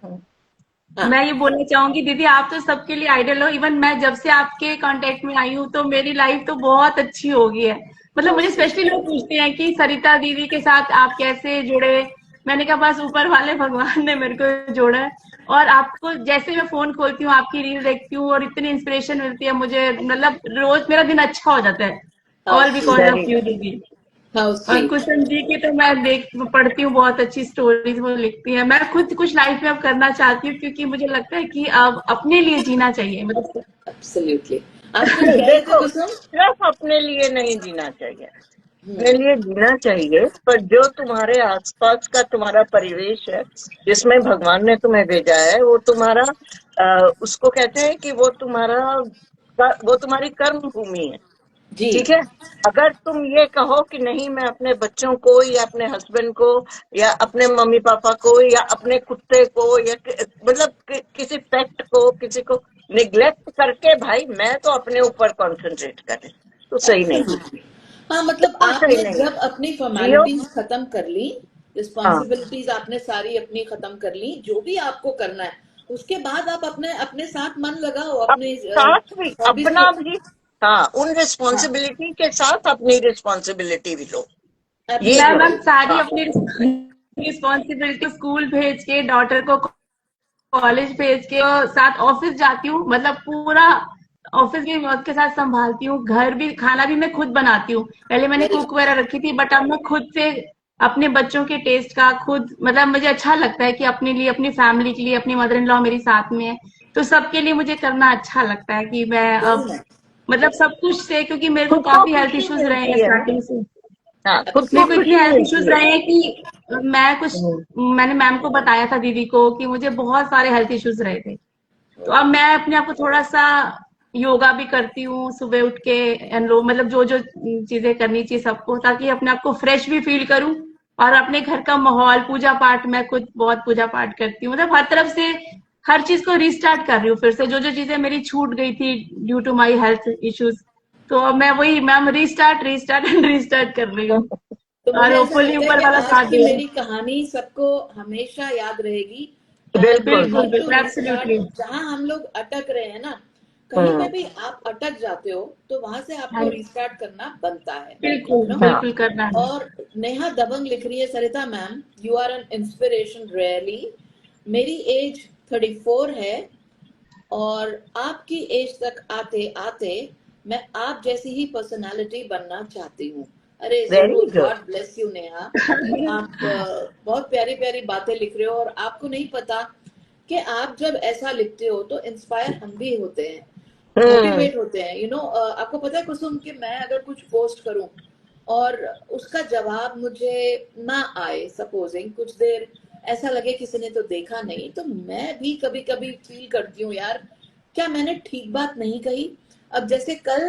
हाँ, मैं ये बोलना चाहूंगी दीदी, आप तो सबके लिए आइडल हो। इवन मैं जब से आपके कांटेक्ट में आई हूँ तो मेरी लाइफ तो बहुत अच्छी हो गई है। मतलब मुझे स्पेशली लोग पूछते हैं कि सरिता दीदी के साथ आप कैसे जुड़े। मैंने कहा बस ऊपर वाले भगवान ने मेरे को जोड़ा है। और आपको जैसे मैं फोन खोलती हूँ, आपकी रील देखती हूँ और इतनी इंस्पिरेशन मिलती है मुझे, मतलब रोज मेरा दिन अच्छा हो जाता है। How all because sweet, very, of you दीदी। हाउ और स्वीट। कुसुम जी की तो मैं पढ़ती हूँ, बहुत अच्छी स्टोरीज वो लिखती है। मैं खुद कुछ लाइफ में अब करना चाहती हूँ क्योंकि मुझे लगता है कि अब अपने लिए जीना चाहिए, मतलब। एब्सोल्युटली। आप कुछ कह रहे थे देखो, कुसुम? सिर्फ अपने लिए नहीं जीना चाहिए, हम्म, अपने लिए जीना चाहिए, पर जो तुम्हारे आसपास का तुम्हारा परिवेश है जिसमें भगवान ने तुम्हें भेजा है, वो तुम्हारा उसको कहते हैं कि वो तुम्हारा, वो तुम्हारी कर्म भूमि है। जी। ठीक है। अगर तुम ये कहो कि नहीं, मैं अपने बच्चों को या अपने हस्बैंड को या अपने मम्मी पापा को या अपने कुत्ते को या मतलब किसी पेट को, किसी को निग्लेक्ट करके भाई मैं तो अपने ऊपर कंसंट्रेट करें, तो सही नहीं है, एब्सोल्युटली। हाँ, मतलब बिल्कुल सही आपने नहीं है। जब अपनी जियो। फॉर्मेलिटीज खत्म कर ली, हाँ, रिस्पॉन्सिबिलिटीज आपने सारी अपनी खत्म कर ली, जो भी आपको करना है, उसके बाद आप अपने अपने साथ मन लगाओ, अब अपने साथ भी हॉबीज को। अपना भी, हाँ, उन हाँ, रिस्पॉन्सिबिलिटी के साथ अपनी रिस्पॉन्सिबिलिटी भी लो, ये मैं जो है। मैम सारी हाँ, अपनी रिस्पॉन्सिबिलिटी, स्कूल भेज के, डॉटर को कॉलेज भेज के, और साथ ऑफिस जाती हूँ, मतलब पूरा ऑफिस भी मैं उसके साथ संभालती हूँ। घर भी, खाना भी मैं खुद बनाती हूँ। पहले मैंने वेरी कुक वगैरह रखी थी, बट अब मैं खुद से अपने बच्चों के टेस्ट का खुद, मतलब मुझे अच्छा लगता है कि अपने लिए, अपनी फैमिली के लिए, अपनी मदर इन लॉ मेरी साथ में है, तो सबके लिए मुझे करना अच्छा लगता है कि मैं वेरी अब, नाइस। मतलब सब कुछ से, क्योंकि मेरे को खुद को काफी हेल्थ खुशी इश्यूज रहे हैं मिलती है ना। स्टार्टिंग से। हाँ, खुद को मेरे को इतने खुशी हेल्थ मिलती इश्यूज है। रहे हैं कि मैं कुछ, हम्म, मैंने मैम को बताया था, दीदी को, कि मुझे बहुत सारे हेल्थ इश्यूज रहे थे। तो अब मैं अपने आप को थोड़ा सा योगा भी करती हूँ सुबह उठ के, मतलब जो जो चीजें करनी चाहिए सबको, ताकि अपने आप को फ्रेश भी फील करूँ। और अपने घर का माहौल, पूजा पाठ, मैं खुद बहुत पूजा पाठ करती हूँ, मतलब हर तरफ से हर चीज को रीस्टार्ट कर रही हूँ फिर से, जो जो चीजें मेरी छूट गई थी due to my health issues. तो अब मैं वही ma'am, restart restart and restart कर रही हूँ। तो मुझे और ऐसा होपफुली लगता है ऊपर कि वाला आज साथ की दे। मेरी कहानी सबको हमेशा याद रहेगी। वी बिल्कुल। बिल्कुल हैव टू बिल्कुल, रीस्टार्ट। एब्सोल्युटली। जहां हम लोग अटक रहे हैं ना, कहीं पे हम्म, भी आप अटक जाते हो तो वहां से हाँ, आपको रिस्टार्ट करना बनता है, बिल्कुल यू नो। हाँ, बिल्कुल करना है। और नेहा दबंग लिख रही है, Sarita ma'am you are an inspiration really. मेरी एज 34 है और आपकी एज तक आते आते मैं आप जैसी ही पर्सनालिटी बनना चाहती हूँ। अरे वेरी जरूर, good. God bless you Neha. आप बहुत प्यारी प्यारी बातें लिख रहे हो और आपको नहीं पता कि आप जब ऐसा लिखते हो तो इंस्पायर हम भी होते हैं, हम्म, मोटिवेट होते हैं, यू नो। आपको पता है कुसुम कि मैं अगर कुछ पोस्ट करूं और उसका जवाब मुझे ना आए, सपोजिंग कुछ देर ऐसा लगे किसी ने तो देखा नहीं, तो मैं भी कभी कभी फील करती हूँ यार, क्या मैंने ठीक बात नहीं कही? अब जैसे कल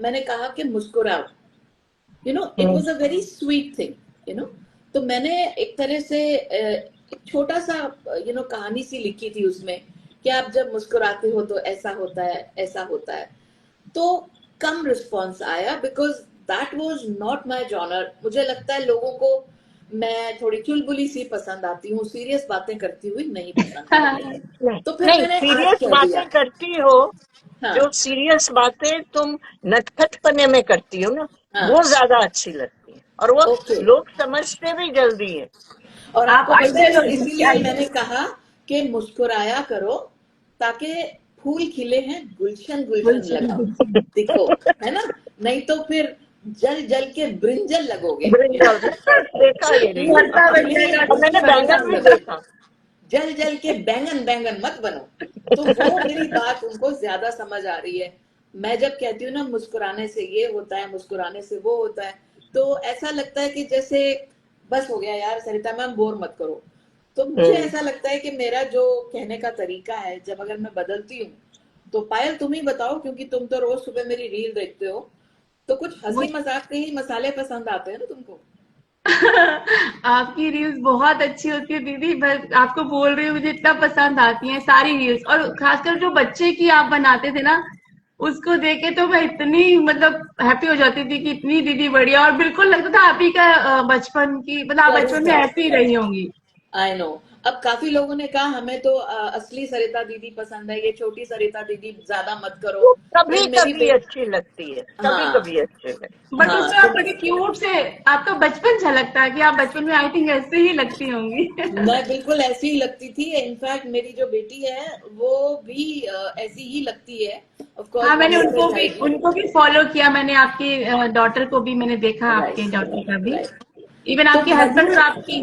मैंने कहा कि मुस्कुराओ, it was a very sweet thing, you know तो मैंने एक तरह से एक छोटा सा कहानी सी लिखी थी उसमें कि आप जब मुस्कुराते हो तो ऐसा होता है, ऐसा होता है। तो कम रिस्पॉन्स आया because that was not my genre. मुझे लगता है लोगों को मैं थोड़ी चुलबुली सी पसंद आती हूँ, सीरियस बातें करती हुई नहीं पसंद आती है। नहीं तो फिर नहीं, मैंने आज सीरियस कह दिया। बातें करती हो, हाँ, जो सीरियस बातें तुम नटखटपने में करती हो ना, हाँ, वो ज्यादा अच्छी लगती है, और वो ओके। लोग समझते भी जल्दी है। और आप आपको पता है, आइडियल और हो सकते इसीलिए मैंने आइडियल। कहा कि मुस्कुराया करो ताकि फूल खिले हैं, गुलशन गुलशन गुलशन लगाओ, गुलशन। दिखो, है ना? नहीं तो फिर जल जल के ब्रिंजल लगोगे, ब्रिंजल देखा ये रील, भरता बन खिले जाएगा हैं और मैंने गुलशन भरता। बैंगन गुलशन भी लगाओ, देखा। जल जल के बैंगन बैंगन मत बनो। तो वो मेरी बात उनको ज्यादा समझ आ रही है। मैं जब कहती हूँ ना मुस्कुराने से ये होता है, मुस्कुराने से वो होता है, तो ऐसा लगता है कि जैसे बस हो गया यार सरिता मैम, बोर मत करो। तो मुझे हम्म। ऐसा लगता है कि मेरा जो कहने का तरीका है, जब अगर मैं बदलती हूँ, तो पायल तुम ही बताओ, क्योंकि तुम तो रोज सुबह मेरी रील देखते हो, तो कुछ हंसी मजाक के ही मसाले पसंद आते हैं ना तुमको? आपकी रील्स बहुत अच्छी होती है दीदी, मैं आपको बोल रही हूँ, मुझे इतना पसंद आती हैं सारी रील्स, और खासकर जो बच्चे की आप बनाते थे ना, उसको देख के तो मैं इतनी मतलब हैप्पी हो जाती थी कि इतनी दीदी बढ़िया, और बिल्कुल लगता था आप ही का बचपन की, मतलब आप सही बचपन में बात ऐसी ही है। रही होंगी। I know. अब काफी लोगों ने कहा हमें तो असली सरिता दीदी पसंद है, ये छोटी सरिता दीदी ज्यादा मत करो। वो कभी फिर मेरी कभी बेटी, अच्छी लगती है, कभी हाँ, कभी अच्छी लगती बट हाँ, उसमें आप बड़ी क्यूट से, आपका बचपन झलकता है कि आप बचपन में आई थिंक ऐसे ही लगती होंगी। मैं बिल्कुल ऐसी ही लगती थी। इनफैक्ट मेरी जो बेटी है वो भी ऐसी ही लगती है। ऑफ कोर्स हाँ, वो मैंने मेरे से जाएगी। उनको भी फॉलो किया, मैंने आपकी डॉटर को भी मैंने देखा, राइट, आपके डॉटर का भी, राइट। इवन तो आपके हस्बैंड मधु, और आपकी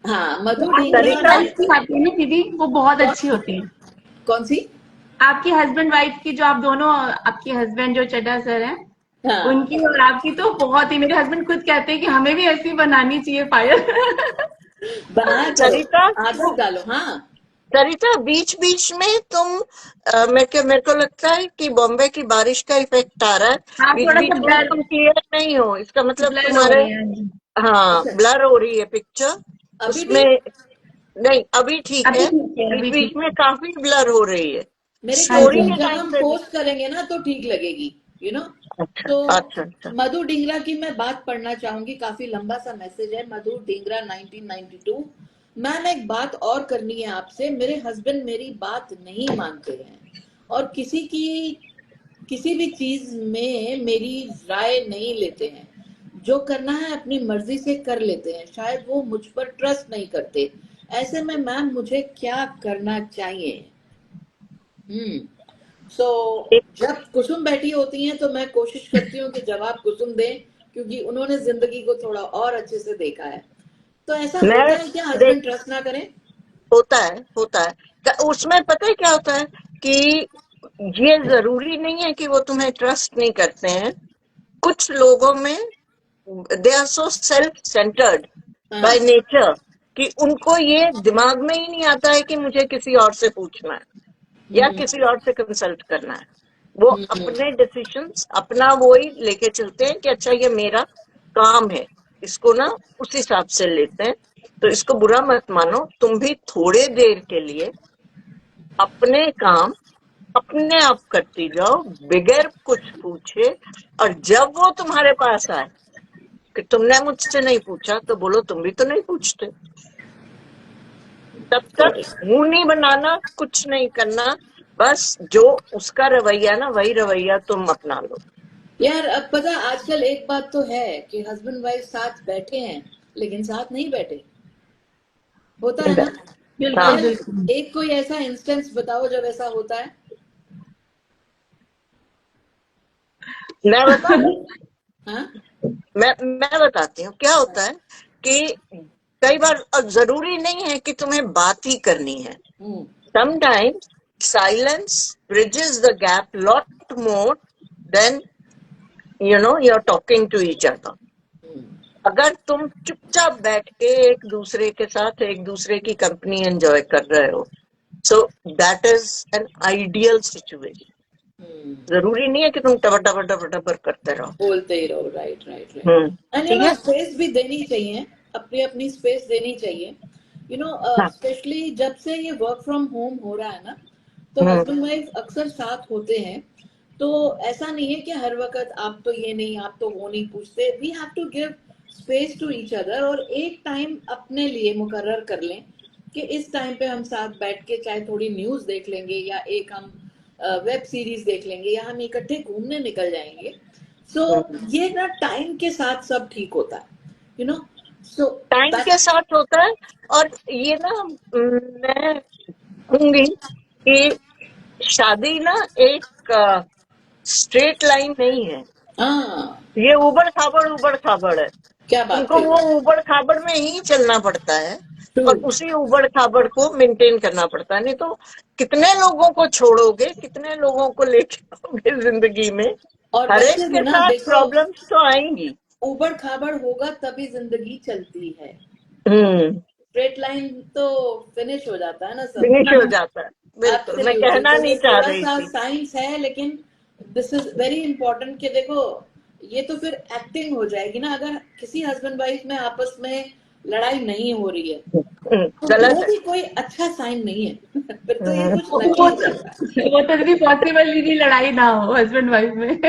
हाँ, जो मधु ढींगरा हस्बैंड सरिता। वाइफ की नाइनटीन। आती है ना दीदी, वो बहुत कौन, अच्छी होती है। कौन सी? आपकी हस्बैंड वाइफ की जो आप दोनों, आपके हस्बैंड जो चड्ढा सर हैं, हाँ, उनकी और आपकी तो बहुत ही, मेरे हस्बैंड खुद कहते हैं कि हमें भी ऐसी बनानी चाहिए पायल। बनाया करो, सरिता, आदत डालो। हाँ, सरिता बीच बीच में तुम मेरे को लगता है कि बॉम्बे की बारिश का इफेक्ट आ रहा है। हाँ, बीच थोड़ा सा बीच में ब्लर तुम क्लियर नहीं हो, इसका मतलब ब्लर हो तुम्हारे, रही है। हाँ, अच्छा, ब्लर हो रही है पिक्चर अभी भी? उसमें। नहीं, अभी ठीक अभी है, ठीक है, बीच अभी बीच ठीक में है। काफी ब्लर हो रही है। मेरे हाँ ख्याल स्टोरी से जी। के जब टाइम हम पे भी। पोस्ट करेंगे ना तो ठीक लगेगी, यू नो अच्छा तो अच्छा अच्छा। मधु डिंगरा की मैं बात पढ़ना चाहूंगी। काफी लंबा सा मैसेज है। मधु डिंगरा 1992। मैम, एक बात और करनी है आपसे। मेरे हस्बैंड मेरी बात नहीं मानते हैं और किसी भी चीज में मेरी राय नहीं लेते हैं। जो करना है अपनी मर्जी से कर लेते हैं। शायद वो मुझ पर ट्रस्ट नहीं करते। ऐसे में मैम मुझे क्या करना चाहिए? सो एक जब कुसुम बैठी होती हैं तो मैं कोशिश करती हूँ कि जवाब कुसुम दें, क्योंकि उन्होंने जिंदगी को थोड़ा और अच्छे से देखा है। तो ऐसा मैं होता है क्या, देख, हस्बैंड ट्रस्ट ना करें? होता है, होता है। उसमें पता है क्या होता है कि ये जरूरी नहीं है कि वो तुम्हें ट्रस्ट नहीं करते हैं। कुछ लोगों में they are so self centred by हाँ, नेचर कि उनको ये दिमाग में ही नहीं आता है कि मुझे किसी और से पूछना है या हम्म, किसी और से कंसल्ट करना है। वो हम्म, अपने डिसीजंस अपना वो ही लेके चलते हैं कि अच्छा ये मेरा काम है, इसको ना उस हिसाब से लेते हैं। तो इसको बुरा मत मानो, तुम भी थोड़े देर के लिए अपने काम अपने आप करती जाओ बगैर कुछ पूछे। और जब वो तुम्हारे पास आए कि तुमने मुझसे नहीं पूछा, तो बोलो तुम भी तो नहीं पूछते। तब तक करेक्ट। मुंह नहीं बनाना, कुछ नहीं करना, बस जो उसका रवैया ना वही रवैया तुम अपना लो। यार अब पता, आजकल एक बात तो है कि हस्बैंड वाइफ साथ बैठे हैं लेकिन साथ नहीं बैठे। होता है ना? हाँ, बिल्कुल पायल, बिल्कुल। एक कोई ऐसा इंस्टेंस बताओ जब ऐसा होता है। मैं बताऊं, हाँ, मैं बताती हूँ क्या होता है कि कई बार अब जरूरी नहीं है कि तुम्हें बात ही करनी है। Hmm, sometimes silence bridges the gap lot more than you're talking to each other. अगर तुम चुपचाप बैठ के एक दूसरे के साथ एक दूसरे की कंपनी एंजॉय कर रहे हो, so that is an ideal situation. जरूरी नहीं है कि तुम टबर टबर टबर टबर करते रहो, बोलते ही रहो। Right right right. एंड ठीक है। स्पेस भी देनी चाहिए, अपनी अपनी स्पेस देनी चाहिए। हाँ, स्पेशली जब से ये वर्क फ्रॉम होम हो रहा है ना, तो हस्बैंड वाइफ अक्सर साथ होते हैं। तो ऐसा नहीं है कि हर वक्त आप तो ये नहीं, आप तो वो नहीं पूछते। We have to give space to each other, और एक टाइम अपने लिए मुकर्रर कर लें कि इस टाइम पे हम साथ बैठ के चाहे थोड़ी न्यूज देख लेंगे, या एक हम वेब सीरीज देख लेंगे, या हम इकट्ठे घूमने निकल जाएंगे। सो ये ना टाइम के साथ सब ठीक होता है, सो टाइम के साथ होता है। और ये ना मैं कहूंगी कि शादी ना एक स्ट्रेट लाइन नहीं है, हाँ, ये उबड़ खाबड़ है। क्या बात तुमको कही। वो उबड़ खाबड़ में ही चलना पड़ता है, और True. उसी उबड़ खाबड़ को मेंटेन करना पड़ता है। नहीं तो कितने लोगों को छोड़ोगे, कितने लोगों को लेके आओगे जिंदगी में। और हर एक वैसे भी के ना साथ देखो, प्रॉब्लम्स तो आएंगी। उबड़ खाबड़ होगा तभी जिंदगी चलती है। हम्म स्ट्रेट लाइन तो फिनिश हो जाता है ना सब। फिनिश हो जाता है। बिल्कुल, मैं एब्सोल्युटली। कहना तो ये नहीं चाह थोड़ा रही सा थी। साइंस है, लेकिन दिस इज वेरी इंपॉर्टेंट कि देखो, ये तो फिर एक्टिंग हो जाएगी ना अगर किसी हस्बैंड वाइफ में आपस में लड़ाई नहीं हो रही है। तो वो गलत है। भी कोई अच्छा साइन नहीं है। फिर तो ये कुछ वो नकली चल रहा है। वो तो भी पॉसिबल ही नहीं, लड़ाई ना हो हस्बैंड वाइफ में।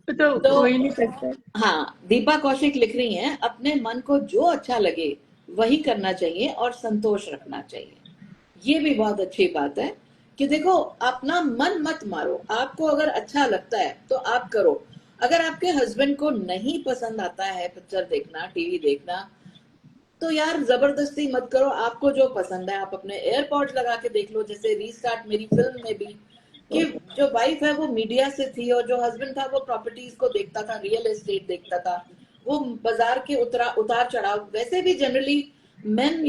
तो तो हो ही नहीं सकता। हाँ, दीपा कौशिक लिख रही हैं, अपने मन को जो अच्छा लगे वही करना चाहिए और संतोष रखना चाहिए। ये भी बहुत अच्छी बात है कि देखो, अपना मन मत मारो। आपको अगर अच्छा लगता है तो आप करो। अगर आपके हस्बैंड को नहीं पसंद आता है पिक्चर देखना, टीवी देखना, तो यार जबरदस्ती मत करो। आपको जो पसंद है आप अपने एयरपॉड्स लगा के देख लो। जैसे रीस्टार्ट मेरी फिल्म में भी, कि जो वाइफ है वो मीडिया से थी, और जो हस्बैंड था वो प्रॉपर्टीज को देखता था, रियल एस्टेट देखता था, वो बाजार के उतार चढ़ाव। वैसे भी generally men,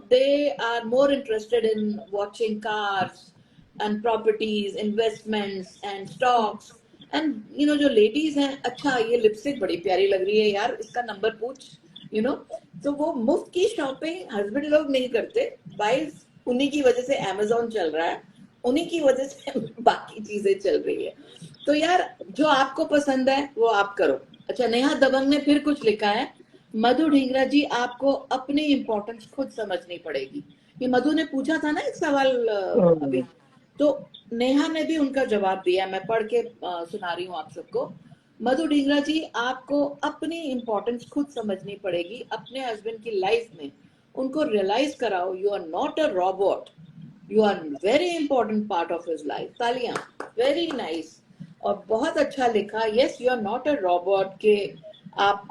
they are more interested in watching cars and properties, investments and stocks. and जो लेडीज हैं, अच्छा ये लिपस्टिक बड़ी प्यारी लग रही है यार, इसका नंबर पूछ। यू नो तो वो मुफ्त की शॉपिंग हस्बैंड लोग नहीं करते। वाइफ उन्हीं की वजह से अमेजोन चल रहा है, उन्हीं की वजह से बाकी चीजें चल रही है। तो यार जो आपको पसंद है वो आप करो। अच्छा, नेहा दबंग ने फिर कुछ लिखा है, मधु ढींगरा जी, आपको अपनी इम्पोर्टेंस खुद समझनी पड़ेगी। ये मधु ने पूछा था ना एक सवाल अभी, तो नेहा ने भी उनका जवाब दिया। मैं पढ़ के सुना रही हूँ आप सबको। मधु ढींगरा जी, आपको अपनी इम्पोर्टेंस खुद समझनी पड़ेगी अपने हस्बैंड की लाइफ में। उनको रियलाइज कराओ, you are not a robot, you are very important part of his life. तालियां, वेरी नाइस। और बहुत अच्छा लिखा, yes you are not a robot, के आप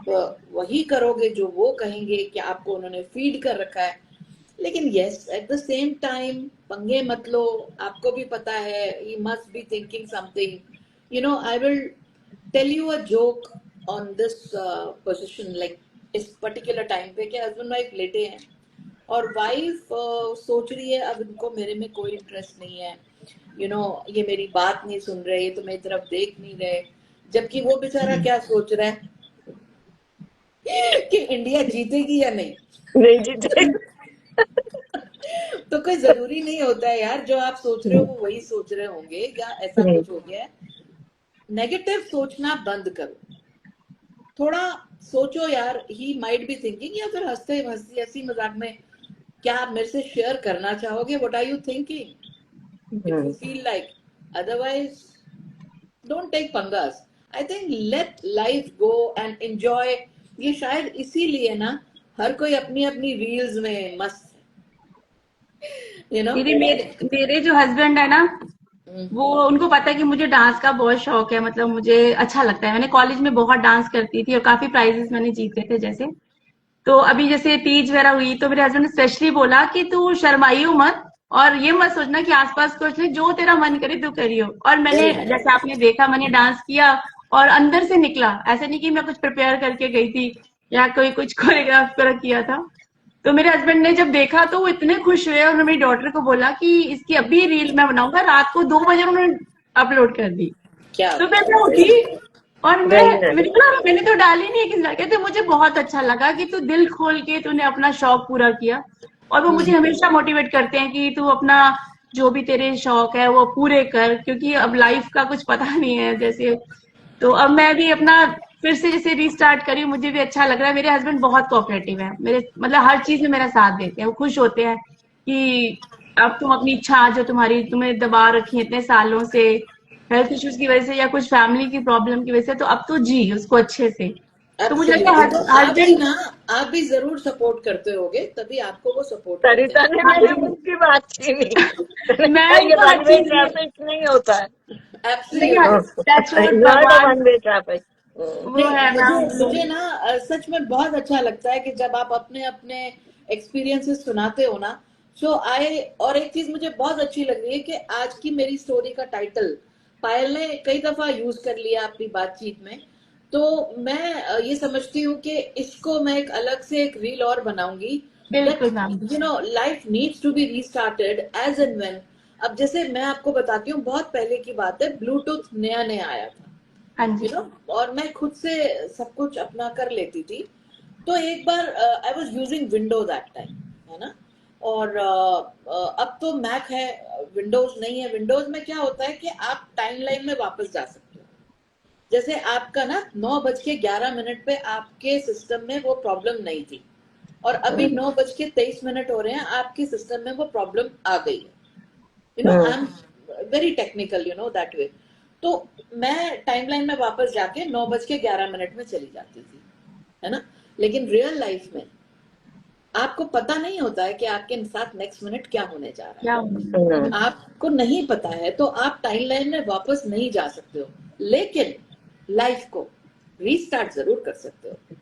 वही करोगे जो वो कहेंगे, कि आपको उन्होंने फीड कर रखा है। लेकिन yes, at the same time पंगे मत लो। आपको भी पता है, he must be thinking something. I will tell you a joke on this position, like इस पर्टिकुलर टाइम पे, कि हस्बैंड वाइफ लेटे हैं और वाइफ सोच रही है अब इनको मेरे में कोई इंटरेस्ट नहीं है, ये मेरी बात नहीं सुन रहे, ये तो मेरी तरफ देख नहीं रहे। जबकि वो बेचारा क्या सोच रहा है कि इंडिया जीतेगी या नहीं। नहीं जीते। तो कोई जरूरी नहीं होता है यार, जो आप सोच रहे हो वो वही सोच रहे होंगे, या ऐसा कुछ हो गया है। नेगेटिव सोचना बंद करो, थोड़ा सोचो यार, ही माइट बी थिंकिंग, या फिर हंसते हंसी हंसी मजाक में, क्या आप मेरे से शेयर करना चाहोगे, what are you thinking, if you feel like. Otherwise don't take पंगास। I think let life go and enjoy. ये शायद इसीलिए ना हर कोई अपनी अपनी रील्स में मस्त है, दीदी, मेरे जो हस्बैंड है ना, वो उनको पता है कि मुझे डांस का बहुत शौक है, मतलब मुझे अच्छा लगता है। मैंने कॉलेज में बहुत डांस करती थी और काफी प्राइजेस मैंने जीते थे। जैसे तो अभी जैसे तीज वगैरह हुई तो मेरे हस्बैंड ने स्पेशली बोला कि तू शर्माइयो मत, और ये मत सोचना कि आसपास कुछ नहीं, जो तेरा मन करे तू करियो। और मैंने, वेरी जैसे आपने देखा, मैंने डांस किया और अंदर से निकला। ऐसे नहीं कि मैं कुछ प्रिपेयर करके गई थी या कोई कुछ कोरियोग्राफ कर किया था। तो मेरे हस्बैंड ने जब देखा तो वो इतने खुश हुए, और उन्होंने मेरी डॉटर को बोला कि इसकी अभी रील मैं बनाऊंगा। रात को 2 बजे उन्होंने अपलोड कर दी। क्या तो बात मैं उठी और वेरी नाइस। मैंने तो डाली नहीं है किसी लड़के। तो मुझे बहुत अच्छा लगा कि तू दिल खोल के तूने अपना शौक पूरा किया। और वो मुझे हमेशा मोटिवेट करते हैं कि तू अपना जो भी तेरे शौक है वो पूरे कर, क्योंकि अब लाइफ का कुछ पता नहीं है जैसे। तो अब मैं भी अपना फिर से जैसे रीस्टार्ट करी, मुझे भी अच्छा लग रहा है। मेरे हस्बैंड बहुत कोऑपरेटिव है, मेरे मतलब हर चीज में मेरा साथ देते हैं। वो खुश होते हैं कि अब तुम अपनी इच्छा जो तुम्हारी तुम्हें दबा रखी है इतने सालों से, हेल्थ इश्यूज की वजह से या कुछ फैमिली की प्रॉब्लम की वजह से, तो अब तो जी उसको अच्छे से। तो मुझे लगता एब्सोल्युटली। है तो आप भी हस्बैंड, ना, आप भी जरूर सपोर्ट करते होगे, तभी आपको वो सपोर्ट करते सरिता हैं। ने मेरे मुंह की बात छीनी। मैंने मैं कहा ये उनको वन हर वे चीज में ट्रैफिक नहीं होता है। नहीं, absolutely. That's what not a भगवान, वन वे ट्रैफिक। वो नहीं, है मुझे मैम। मुझे ना सच में बहुत अच्छा लगता है कि जब आप अपने अपने एक्सपीरियंसेस सुनाते हो ना। सो आई, और एक चीज मुझे बहुत अच्छी लग रही है कि आज की मेरी स्टोरी का टाइटल पायल ने कई दफा यूज कर लिया अपनी बातचीत में। तो मैं ये समझती हूँ कि इसको मैं एक अलग से एक रील और बनाऊंगी। दैट बिल्कुल ma'am. Life needs to be restarted as and when. अब जैसे मैं आपको बताती हूँ, बहुत पहले की बात है, ब्लूटूथ नया नया आया था, हाँ जी। और मैं खुद से सब कुछ अपना कर लेती थी। तो एक बार I was using Windows that time, है ना। और अब तो मैक है, विंडोज नहीं है। विंडोज में क्या होता है कि आप टाइमलाइन में वापस जा सकते हो। जैसे आपका ना 9:11 पे आपके सिस्टम में वो प्रॉब्लम नहीं थी, और अभी 9:23 हो रहे हैं, आपके सिस्टम में वो प्रॉब्लम आ गई है। I am very technical, that way. तो मैं टाइमलाइन में वापस जाके 9:11 में चली जाती थी, है ना। लेकिन रियल लाइफ में आपको पता नहीं होता है कि आपके साथ नेक्स्ट मिनट क्या होने जा रहा क्या है। आपको नहीं पता है, तो आप टाइमलाइन में वापस नहीं जा सकते हो, लेकिन लाइफ को रीस्टार्ट जरूर कर सकते हो,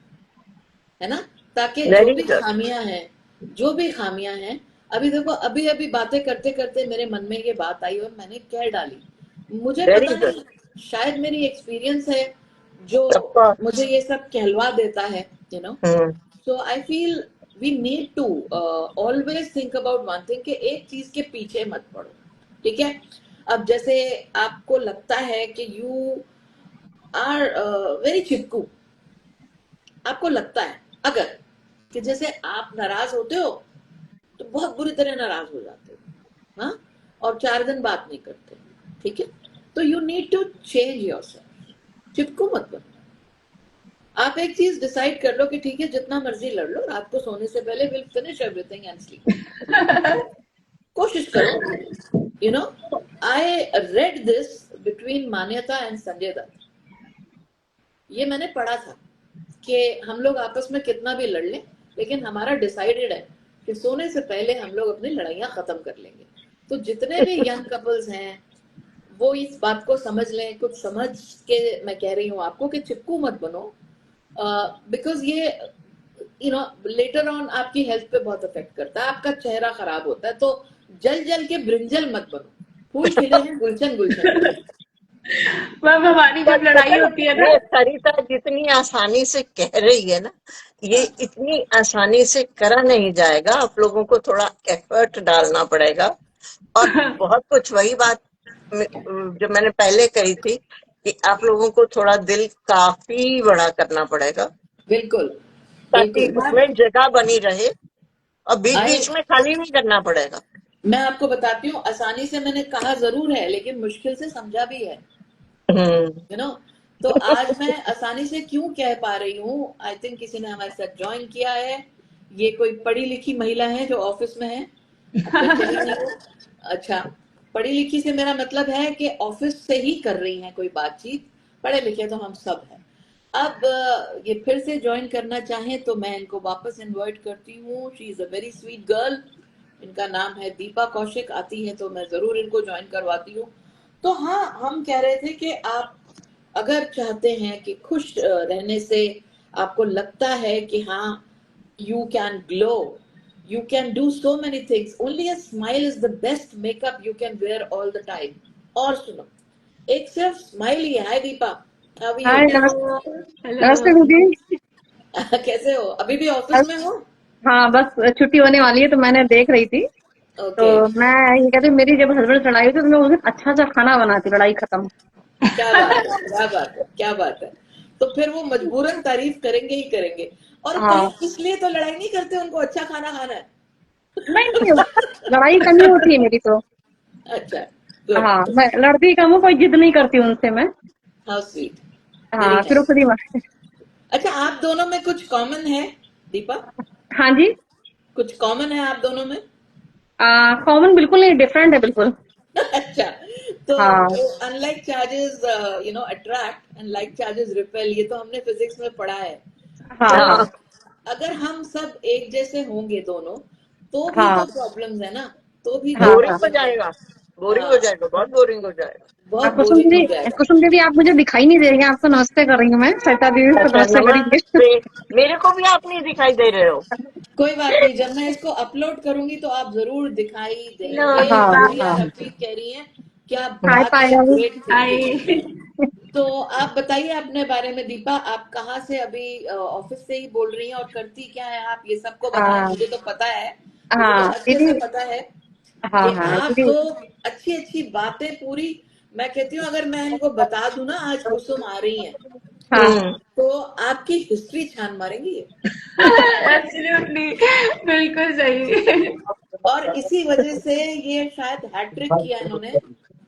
है ना। ताकि जो वेरी भी गुड। खामियां हैं, जो भी खामियां हैं, अभी देखो, अभी अभी बातें करते करते मेरे मन में ये बात आई और मैंने कह डाली। मुझे वेरी पता गुड। नहीं, शायद मेरी एक्सपीरियंस है जो मुझे ये सब कहलवा देता है, you know. So I feel we need to always think about one thing, कि एक चीज के पीछे मत पड़ो, ठीक है। अब जैसे आपको लगता है कि यू आर वेरी चिपकू, आपको लगता है अगर कि जैसे आप नाराज होते हो तो बहुत बुरी तरह नाराज हो जाते हो, हाँ, और 4 दिन बात नहीं करते, ठीक है। तो you need to change yourself, चिपकू मत बनो। आप एक चीज डिसाइड कर लो कि ठीक है, जितना मर्जी लड़ लो, रात को सोने से पहले will finish everything and sleep. कोशिश करो, you know. I read this between मान्यता एंड संजय दत्त। ये मैंने पढ़ा था कि हम लोग आपस में कितना भी लड़ लें, लेकिन हमारा डिसाइडेड है कि सोने से पहले हम लोग अपनी लड़ाइयां खत्म कर लेंगे। तो जितने भी यंग कपल्स हैं, वो इस बात को समझ लें, कुछ समझ के मैं कह रही हूँ आपको कि चिपकू मत बनो, बिकॉज ये लेटर ऑन आपकी हेल्थ पे बहुत इफेक्ट करता है, आपका चेहरा खराब होता है। तो जल जल के ब्रिंजल मत बनो, फूल खिले हैं गुलशन गुलशन बनो। मैम हमारी पर जब पता लड़ाई है, होती है ना, ये सरिता जितनी आसानी से कह रही है ना, ये इतनी आसानी से करा नहीं जाएगा। आप लोगों को थोड़ा एफर्ट डालना पड़ेगा। और बहुत कुछ वही बात जो मैंने पहले कही थी कि आप लोगों को थोड़ा दिल काफी बड़ा करना पड़ेगा, बिल्कुल ताकि बिल्कुल। उसमें जगह बनी रहे, और बीच आई, बीच में खाली नहीं करना पड़ेगा। मैं आपको बताती हूँ, आसानी से मैंने कहा जरूर है, लेकिन मुश्किल से समझा भी है, हम्म। You know. तो आज मैं आसानी से क्यों कह पा रही हूँ, आई थिंक किसी ने हमारे साथ ज्वाइन किया है, ये कोई पढ़ी लिखी महिला है जो ऑफिस में है, अब तो चली नहीं वो। अच्छा, पढ़ी लिखी से मेरा मतलब है कि ऑफिस से ही कर रही हैं कोई बातचीत, पढ़े लिखे तो हम सब हैं। अब ये फिर से ज्वाइन करना चाहें तो मैं इनको वापस इनवाइट करती हूँ। She is a very sweet girl, इनका नाम है दीपा कौशिक। आती है तो मैं जरूर इनको ज्वाइन करवाती हूँ। तो हाँ, हम कह रहे थे कि आप अगर चाहते हैं कि खुश रहने से, आपको लगता है कि हाँ, you can glow, you can do so many things, only a smile is the best makeup you can wear all the time. और सुनो, एक सिर्फ स्माइल ही है। हाय दीपा, हाउ आर यू? हाय, नमस्ते। नमस्ते हेलो। दीदी। कैसे हो? अभी भी ऑफिस में हो? हाँ, बस छुट्टी होने वाली है तो मैंने देख रही थी। तो ओके। मैं ये कहती हूँ, मेरी जब हस्बैंड से लड़ाई हुई थी तो मैं उस दिन अच्छा सा खाना बनाती, लड़ाई खत्म। क्या बात है, क्या बात है, क्या बात है। तो फिर वो मजबूरन तारीफ करेंगे ही करेंगे। और हाँ, कहीं इसलिए तो लड़ाई नहीं करते, उनको अच्छा खाना खाना है। नहीं नहीं, लड़ाई कम ही होती है मेरी तो। अच्छा, गुड। हाँ, मैं लड़ती कम हूँ, कोई जिद नहीं करती उनसे मैं। हाउ स्वीट, वेरी हाँ, फिर वो नाइस। खुद ही अच्छा, आप दोनों में कुछ कॉमन है दीपा? हाँ जी। कुछ कॉमन है आप दोनों में? कॉमन बिल्कुल नहीं, डिफरेंट है बिल्कुल। अच्छा, तो हाँ unlike charges attract and like charges repel, ये तो हमने फिजिक्स में पढ़ा है। हाँ तो हाँ हाँ अगर हम सब एक जैसे होंगे दोनों, तो भी तो हाँ प्रॉब्लम्स है ना, तो भी तो हाँ बोरिंग हाँ। हो प्रॉब्लम्स है। जाएगा, बोरिंग हो हाँ, जाएगा, बहुत बोरिंग हो जाएगा। बहुत बोरिंग हो जाएगा। कुसुम दीदी आप मुझे दिखाई नहीं दे रही हैं, आपको नमस्ते कर रही हूँ मैं, सरिता दीदी को अच्छा, नमस्ते करिए। नमस्ते। मेरे को भी आप नहीं दिखाई दे रहे हो। कोई बात नहीं, जब मैं इसको अपलोड करूंगी तो आप जरूर दिखाई देंगे। नहीं, हाँ गुड़िया हाँ। हरप्रीत कह रही है, क्या हाय बात है, पायल। Great thinking. हाय। तो आप बताइए अपने बारे में दीपा, आप कहाँ से अभी ऑफिस से ही बोल रही हैं और करती क्या है आप, ये सबको बताएं। हाँ मुझे तो पता है, मुझे तो हाँ अच्छे दीदी। से पता है हाँ कि हाँ आप दीदी। तो अच्छी अच्छी बातें पूरी, मैं कहती हूँ अगर मैं इनको बता दूं ना आज कुसुम आ रही है, हाँ तो आपकी हिस्ट्री छान मारेंगी ये। एब्सोल्युटली, बिल्कुल सही। और इसी वजह से ये शायद हैट्रिक किया इन्होंने।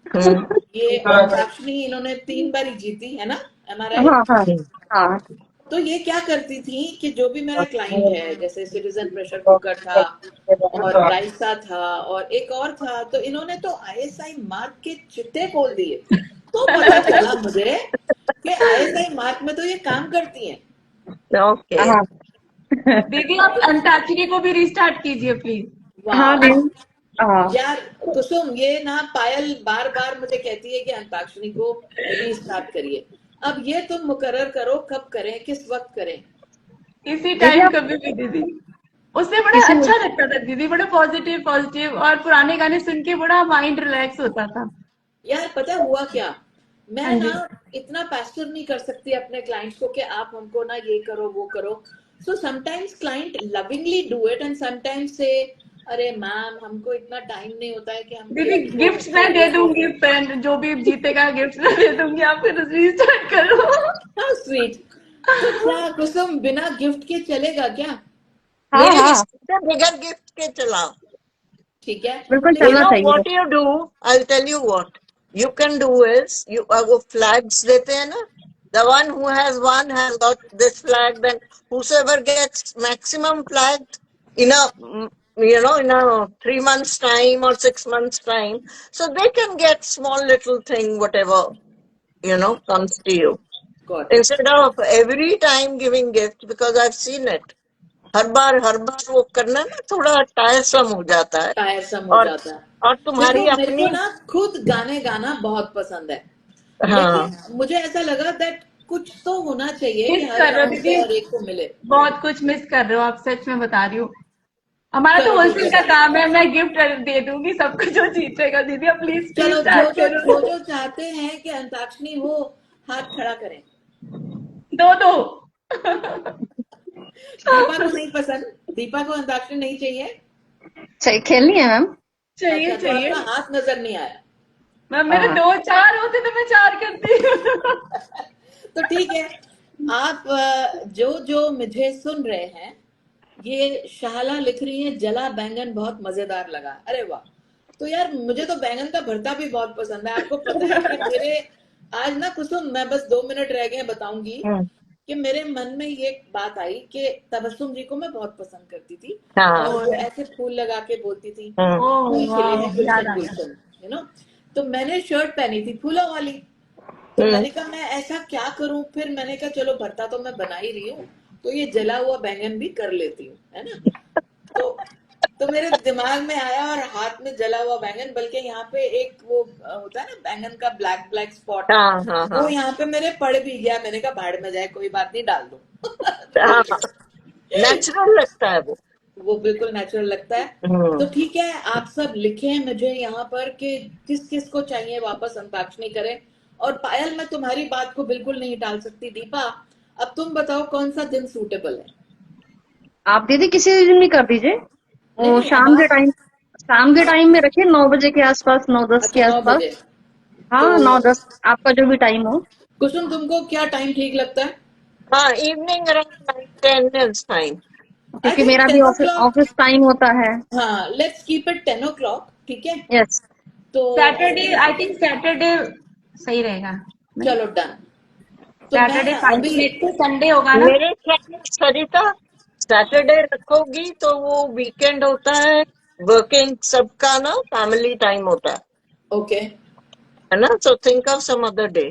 हम्म, ये अंताक्षरी इन्होंने 3 बार ही जीती है ना, एम आई राइट? हाँ हाँ हाँ तो ये क्या करती थी कि जो भी मेरा क्लाइंट है, जैसे सिटीजन प्रेशर कुकर था और राइसा था और एक और था, तो इन्होंने तो आईएसआई मार्क के चिट्टे खोल दिए। तो पता चला मुझे कि आईएसआई मार्क में तो ये काम करती हैं। ओके। हाँ दीदी आप अंताक्षरी को भी रिस्टार्ट कीजिए प्लीज। हाँ वाह दीदी। हाँ यार, कुसुम ये ना पायल बार बार मुझे कहती है कि अंताक्षरी को रीस्टार्ट करिए। अब ये तुम मुकर्रर करो, कब करें, किस वक्त करें? इसी दीदी टाइम आप कभी भी दीदी। उससे बड़ा इसी अच्छा लगता था दीदी, बड़ा पॉजिटिव पॉजिटिव, और पुराने गाने सुन के बड़ा माइंड रिलैक्स होता था। यार पता है हुआ क्या, हाँ मैं ना जी। इतना पैस्टर नहीं कर सकती अपने क्लाइंट्स को कि आप हमको ना ये करो वो करो। So sometimes client lovingly do it and sometimes से, अरे मैम हमको इतना टाइम नहीं होता है कि हमको दीदी इसको गिफ्ट्स मैं दे दूंगी, पेन जो भी जीतेगा गिफ्ट्स मैं दे दूंगी, आप फिर रिस्टार्ट करो। How sweet. तो क्या कुसुम बिना गिफ्ट के चलेगा क्या? हाँ मेरे हाँ हिसाब से बगैर गिफ्ट के चलाओ। ठीक है, बिल्कुल You लेकिन चलना know चाहिए। what you do? I'll tell you what you can do is you वो flags देते हैं ना, the one who has got this flag, then whosoever gets maximum flags in a in a 3 months time or 6 months time, so they can get small little thing whatever comes to you, got it. instead of every time giving gift, because I've seen it. हर बार वो करना ना थोड़ा टायरसम हो जाता है। टायरसम हो और जाता है। और तुम्हारी देखो मेरे को अपनी। ना खुद गाने गाना बहुत पसंद है, हाँ लेकिन मुझे ऐसा लगा दैट कुछ तो होना चाहिए कि मिस हर कर रहे हो गांव से दीदी, हर एक को मिले। बहुत कुछ मिस कर रहे हो आप, सच में बता रही हूँ। हमारा तो चलो ठीक होलसेल है, का काम है, मैं गिफ्ट दे दूंगी सबको जो जीतेगा। दीदी आप प्लीज प्लीज चलो जो स्टार्ट जो जो करो। जो चाहते हैं कि अंताक्षरी हो, हाथ खड़ा करें। दो दो। दीपा को नहीं पसंद, दीपा को अंताक्षरी नहीं चाहिए। चाहिए, खेलनी है मैम। चाहिए अच्छा, तो चाहिए। आपका हाथ नजर नहीं आया। मैं मेरे हाँ 2 4 होते तो मैं 4 करती। तो ठीक है, आप जो जो मुझे सुन रहे हैं, ये शाहला लिख रही है जला बैंगन बहुत मजेदार लगा। अरे वाह। तो यार मुझे तो बैंगन का भरता भी बहुत पसंद है। आपको पता है कि मेरे आज ना कुसुम, मैं बस 2 मिनट रह गए हैं, बताऊंगी हम्म, कि मेरे मन में ये बात आई कि तबस्सुम जी को मैं बहुत पसंद करती थी हाँ और ओह वो ऐसे फूल लगा के बोलती थी, ओह फूल खिले हैं वाह, याद गुलशन आ गया। गुलशन, तो मैंने शर्ट पहनी थी फूलों वाली। तो हम्म, मैंने कहा मैं ऐसा क्या करूं, फिर मैंने कहा चलो भरता तो मैं बना ही रही हूँ, तो ये जला हुआ बैंगन भी कर लेती हूँ, है ना। तो तो मेरे दिमाग में आया और हाथ में जला हुआ बैंगन, बल्कि यहाँ पे एक वो होता है ना बैंगन का ब्लैक ब्लैक स्पॉट, हाँ हाँ वो हाँ यहाँ पे मेरे पड़ भी गया। मैंने कहा भाड़ में जाए, कोई बात नहीं, डाल दो। हाँ, तो नेचुरल लगता है वो। वो बिल्कुल नेचुरल लगता है। तो हम्म, ठीक है, आप सब लिखें मुझे यहाँ पर कि किस किस को चाहिए वापस अंताक्षरी करें। और पायल, मैं तुम्हारी बात को बिल्कुल नहीं टाल सकती। दीपा, अब तुम बताओ कौन सा दिन सूटेबल है? आप दीदी किसी दिन भी कर दीजिए। नहीं वो नहीं, अब आप। शाम के टाइम में रखिए, 9 बजे के आसपास, 9 10 के अच्छा, 9 बजे। आसपास। हाँ, तो 9 10, आपका जो भी टाइम हो। कुसुम तुमको क्या टाइम ठीक लगता है? हाँ, इवनिंग अराउंड 9 10 is fine. क्योंकि think मेरा भी 10 ऑफिस o'clock, ऑफिस टाइम होता है। हाँ, लेट्स कीप इट 10 o'clock, ठीक है? यस। तो सैटरडे, आई थिंक सैटरडे सही रहेगा। चलो डन। तो मैं सैटरडे 5 अभी मिनट से संडे होगा ना? मेरे ख्याल में सरिता सैटरडे रखोगी तो वो वीकेंड होता है, वर्किंग सबका ना फैमिली टाइम होता ओके, है ना, so think of some other day.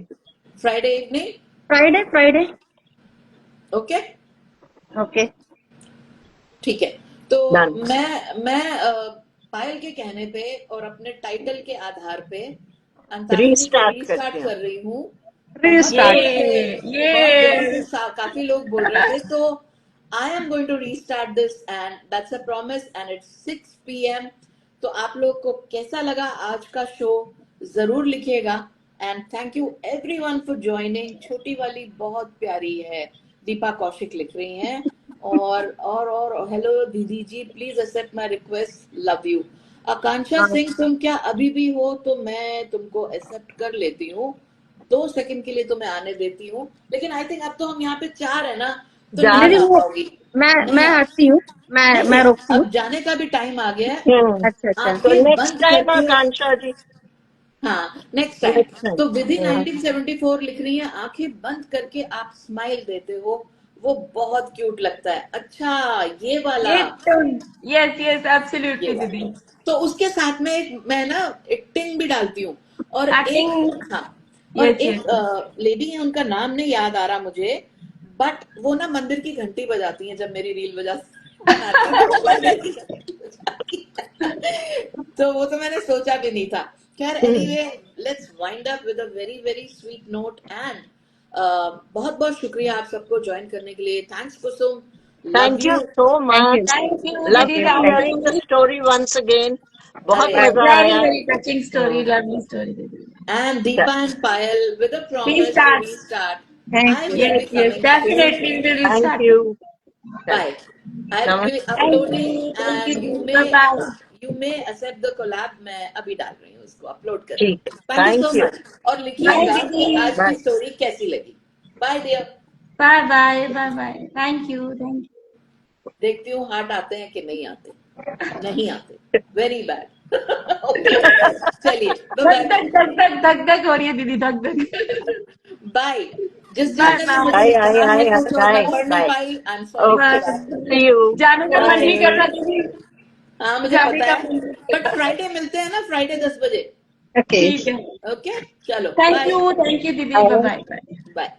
Friday evening, Friday. Okay, okay. ठीक है। तो डन। मैं पायल के कहने पे और अपने टाइटल के आधार पे अंताक्षरी को रीस्टार्ट रीस्टार्ट करते हैं। कर रही हूँ। बहुत रीस्टार्ट। दिनों से ये काफी लोग बोल रहे थे, तो I am going to restart this and that's a promise and it's 6 PM। तो आप लोग को कैसा लगा आज का शो जरूर लिखिएगा। And thank you everyone for joining. छोटी वाली बहुत प्यारी है, दीपा कौशिक लिख रही हैं। और हेलो दीदी जी, please accept my request, love you. Akanksha Singh, तुम क्या अभी भी हो? तो मैं तुमको एक्सेप्ट कर लेती हूँ, 2 सेकंड के लिए तो मैं आने देती हूँ, लेकिन आई थिंक अब तो हम यहाँ पे 4 है ना, तो जा नहीं दीदी आ वो पाओगी। मैं नहीं आ, हटती हूँ। नहीं मैं नहीं, रोकती हूँ। अब जाने का भी टाइम आ गया है। अच्छा। तो आंखें नेक्स्ट बंद टाइम करके, आकांक्षा जी, हाँ नेक्स्ट टाइम। Next time. तो विधि 1974 लिख रही है, आंखें बंद करके आप स्माइल देते हो, वो बहुत क्यूट लगता है। अच्छा, ये वाला, ये तो यस यस ये एब्सोल्युटली वाला। दीदी। तो उसके साथ में एक मैं ना एक टिंग भी डालती हूँ, और एक, एक्टिंग, हाँ, और यस एक यस। लेडी है, उनका नाम नहीं याद आ रहा मुझे, बट वो ना मंदिर की घंटी बजाती हैं जब मेरी रील बनाती हैं, तो मंदिर की घंटी बजाती हैं। तो वो तो मैंने सोचा भी नहीं था। खैर, anyway, let's wind up with a very very sweet note and बहुत बहुत शुक्रिया आप सबको ज्वाइन करने के लिए। Thanks Kusum, love thank you you. So thank much, you. Thank you love दीदी, you thank hearing the you. Story once again, बहुत मजा वेरी आया। Very touching story, lovely story दीदी। And Deepa and Payal with a promise to Restart. restart. Thank I you. will be Yes, yes, coming soon. definitely we will thank restart. You. Bye. I'll be नमस्ते। uploading Thank and you, bye bye. you may accept the collab. मैं अभी डाल रही हूँ उसको, upload कर रही ठीक हूँ। है, Thank you so thank you. much। और Bye लिखिएगा कि दीदी। आज बाय। की स्टोरी कैसी लगी। Bye dear। Bye bye, bye bye. Thank you, thank you. देखती हूँ हार्ट आते हैं कि नहीं आते। नहीं आते, वेरी बैड। ओके, चलिए, धक बाय। धक धक धक धक धक हो रही है दीदी, धक धक। बाय। जिस बाय जिसने भी बाय। मुझे हाय हाय लिखा है हाय कुछ और मैं हाय पढ़ नहीं bye. Bye, I am sorry for okay, that. See you. जाने का मन नहीं कर बाय। रहा दीदी। हाँ मुझे जाने पता का है, मन नहीं कर बट रहा। फ्राइडे मिलते हैं ना, फ्राइडे 10 बजे। ओके। ठीक है। ओके, चलो थैंक बाय। यू दीदी, बाय बाय। बाय।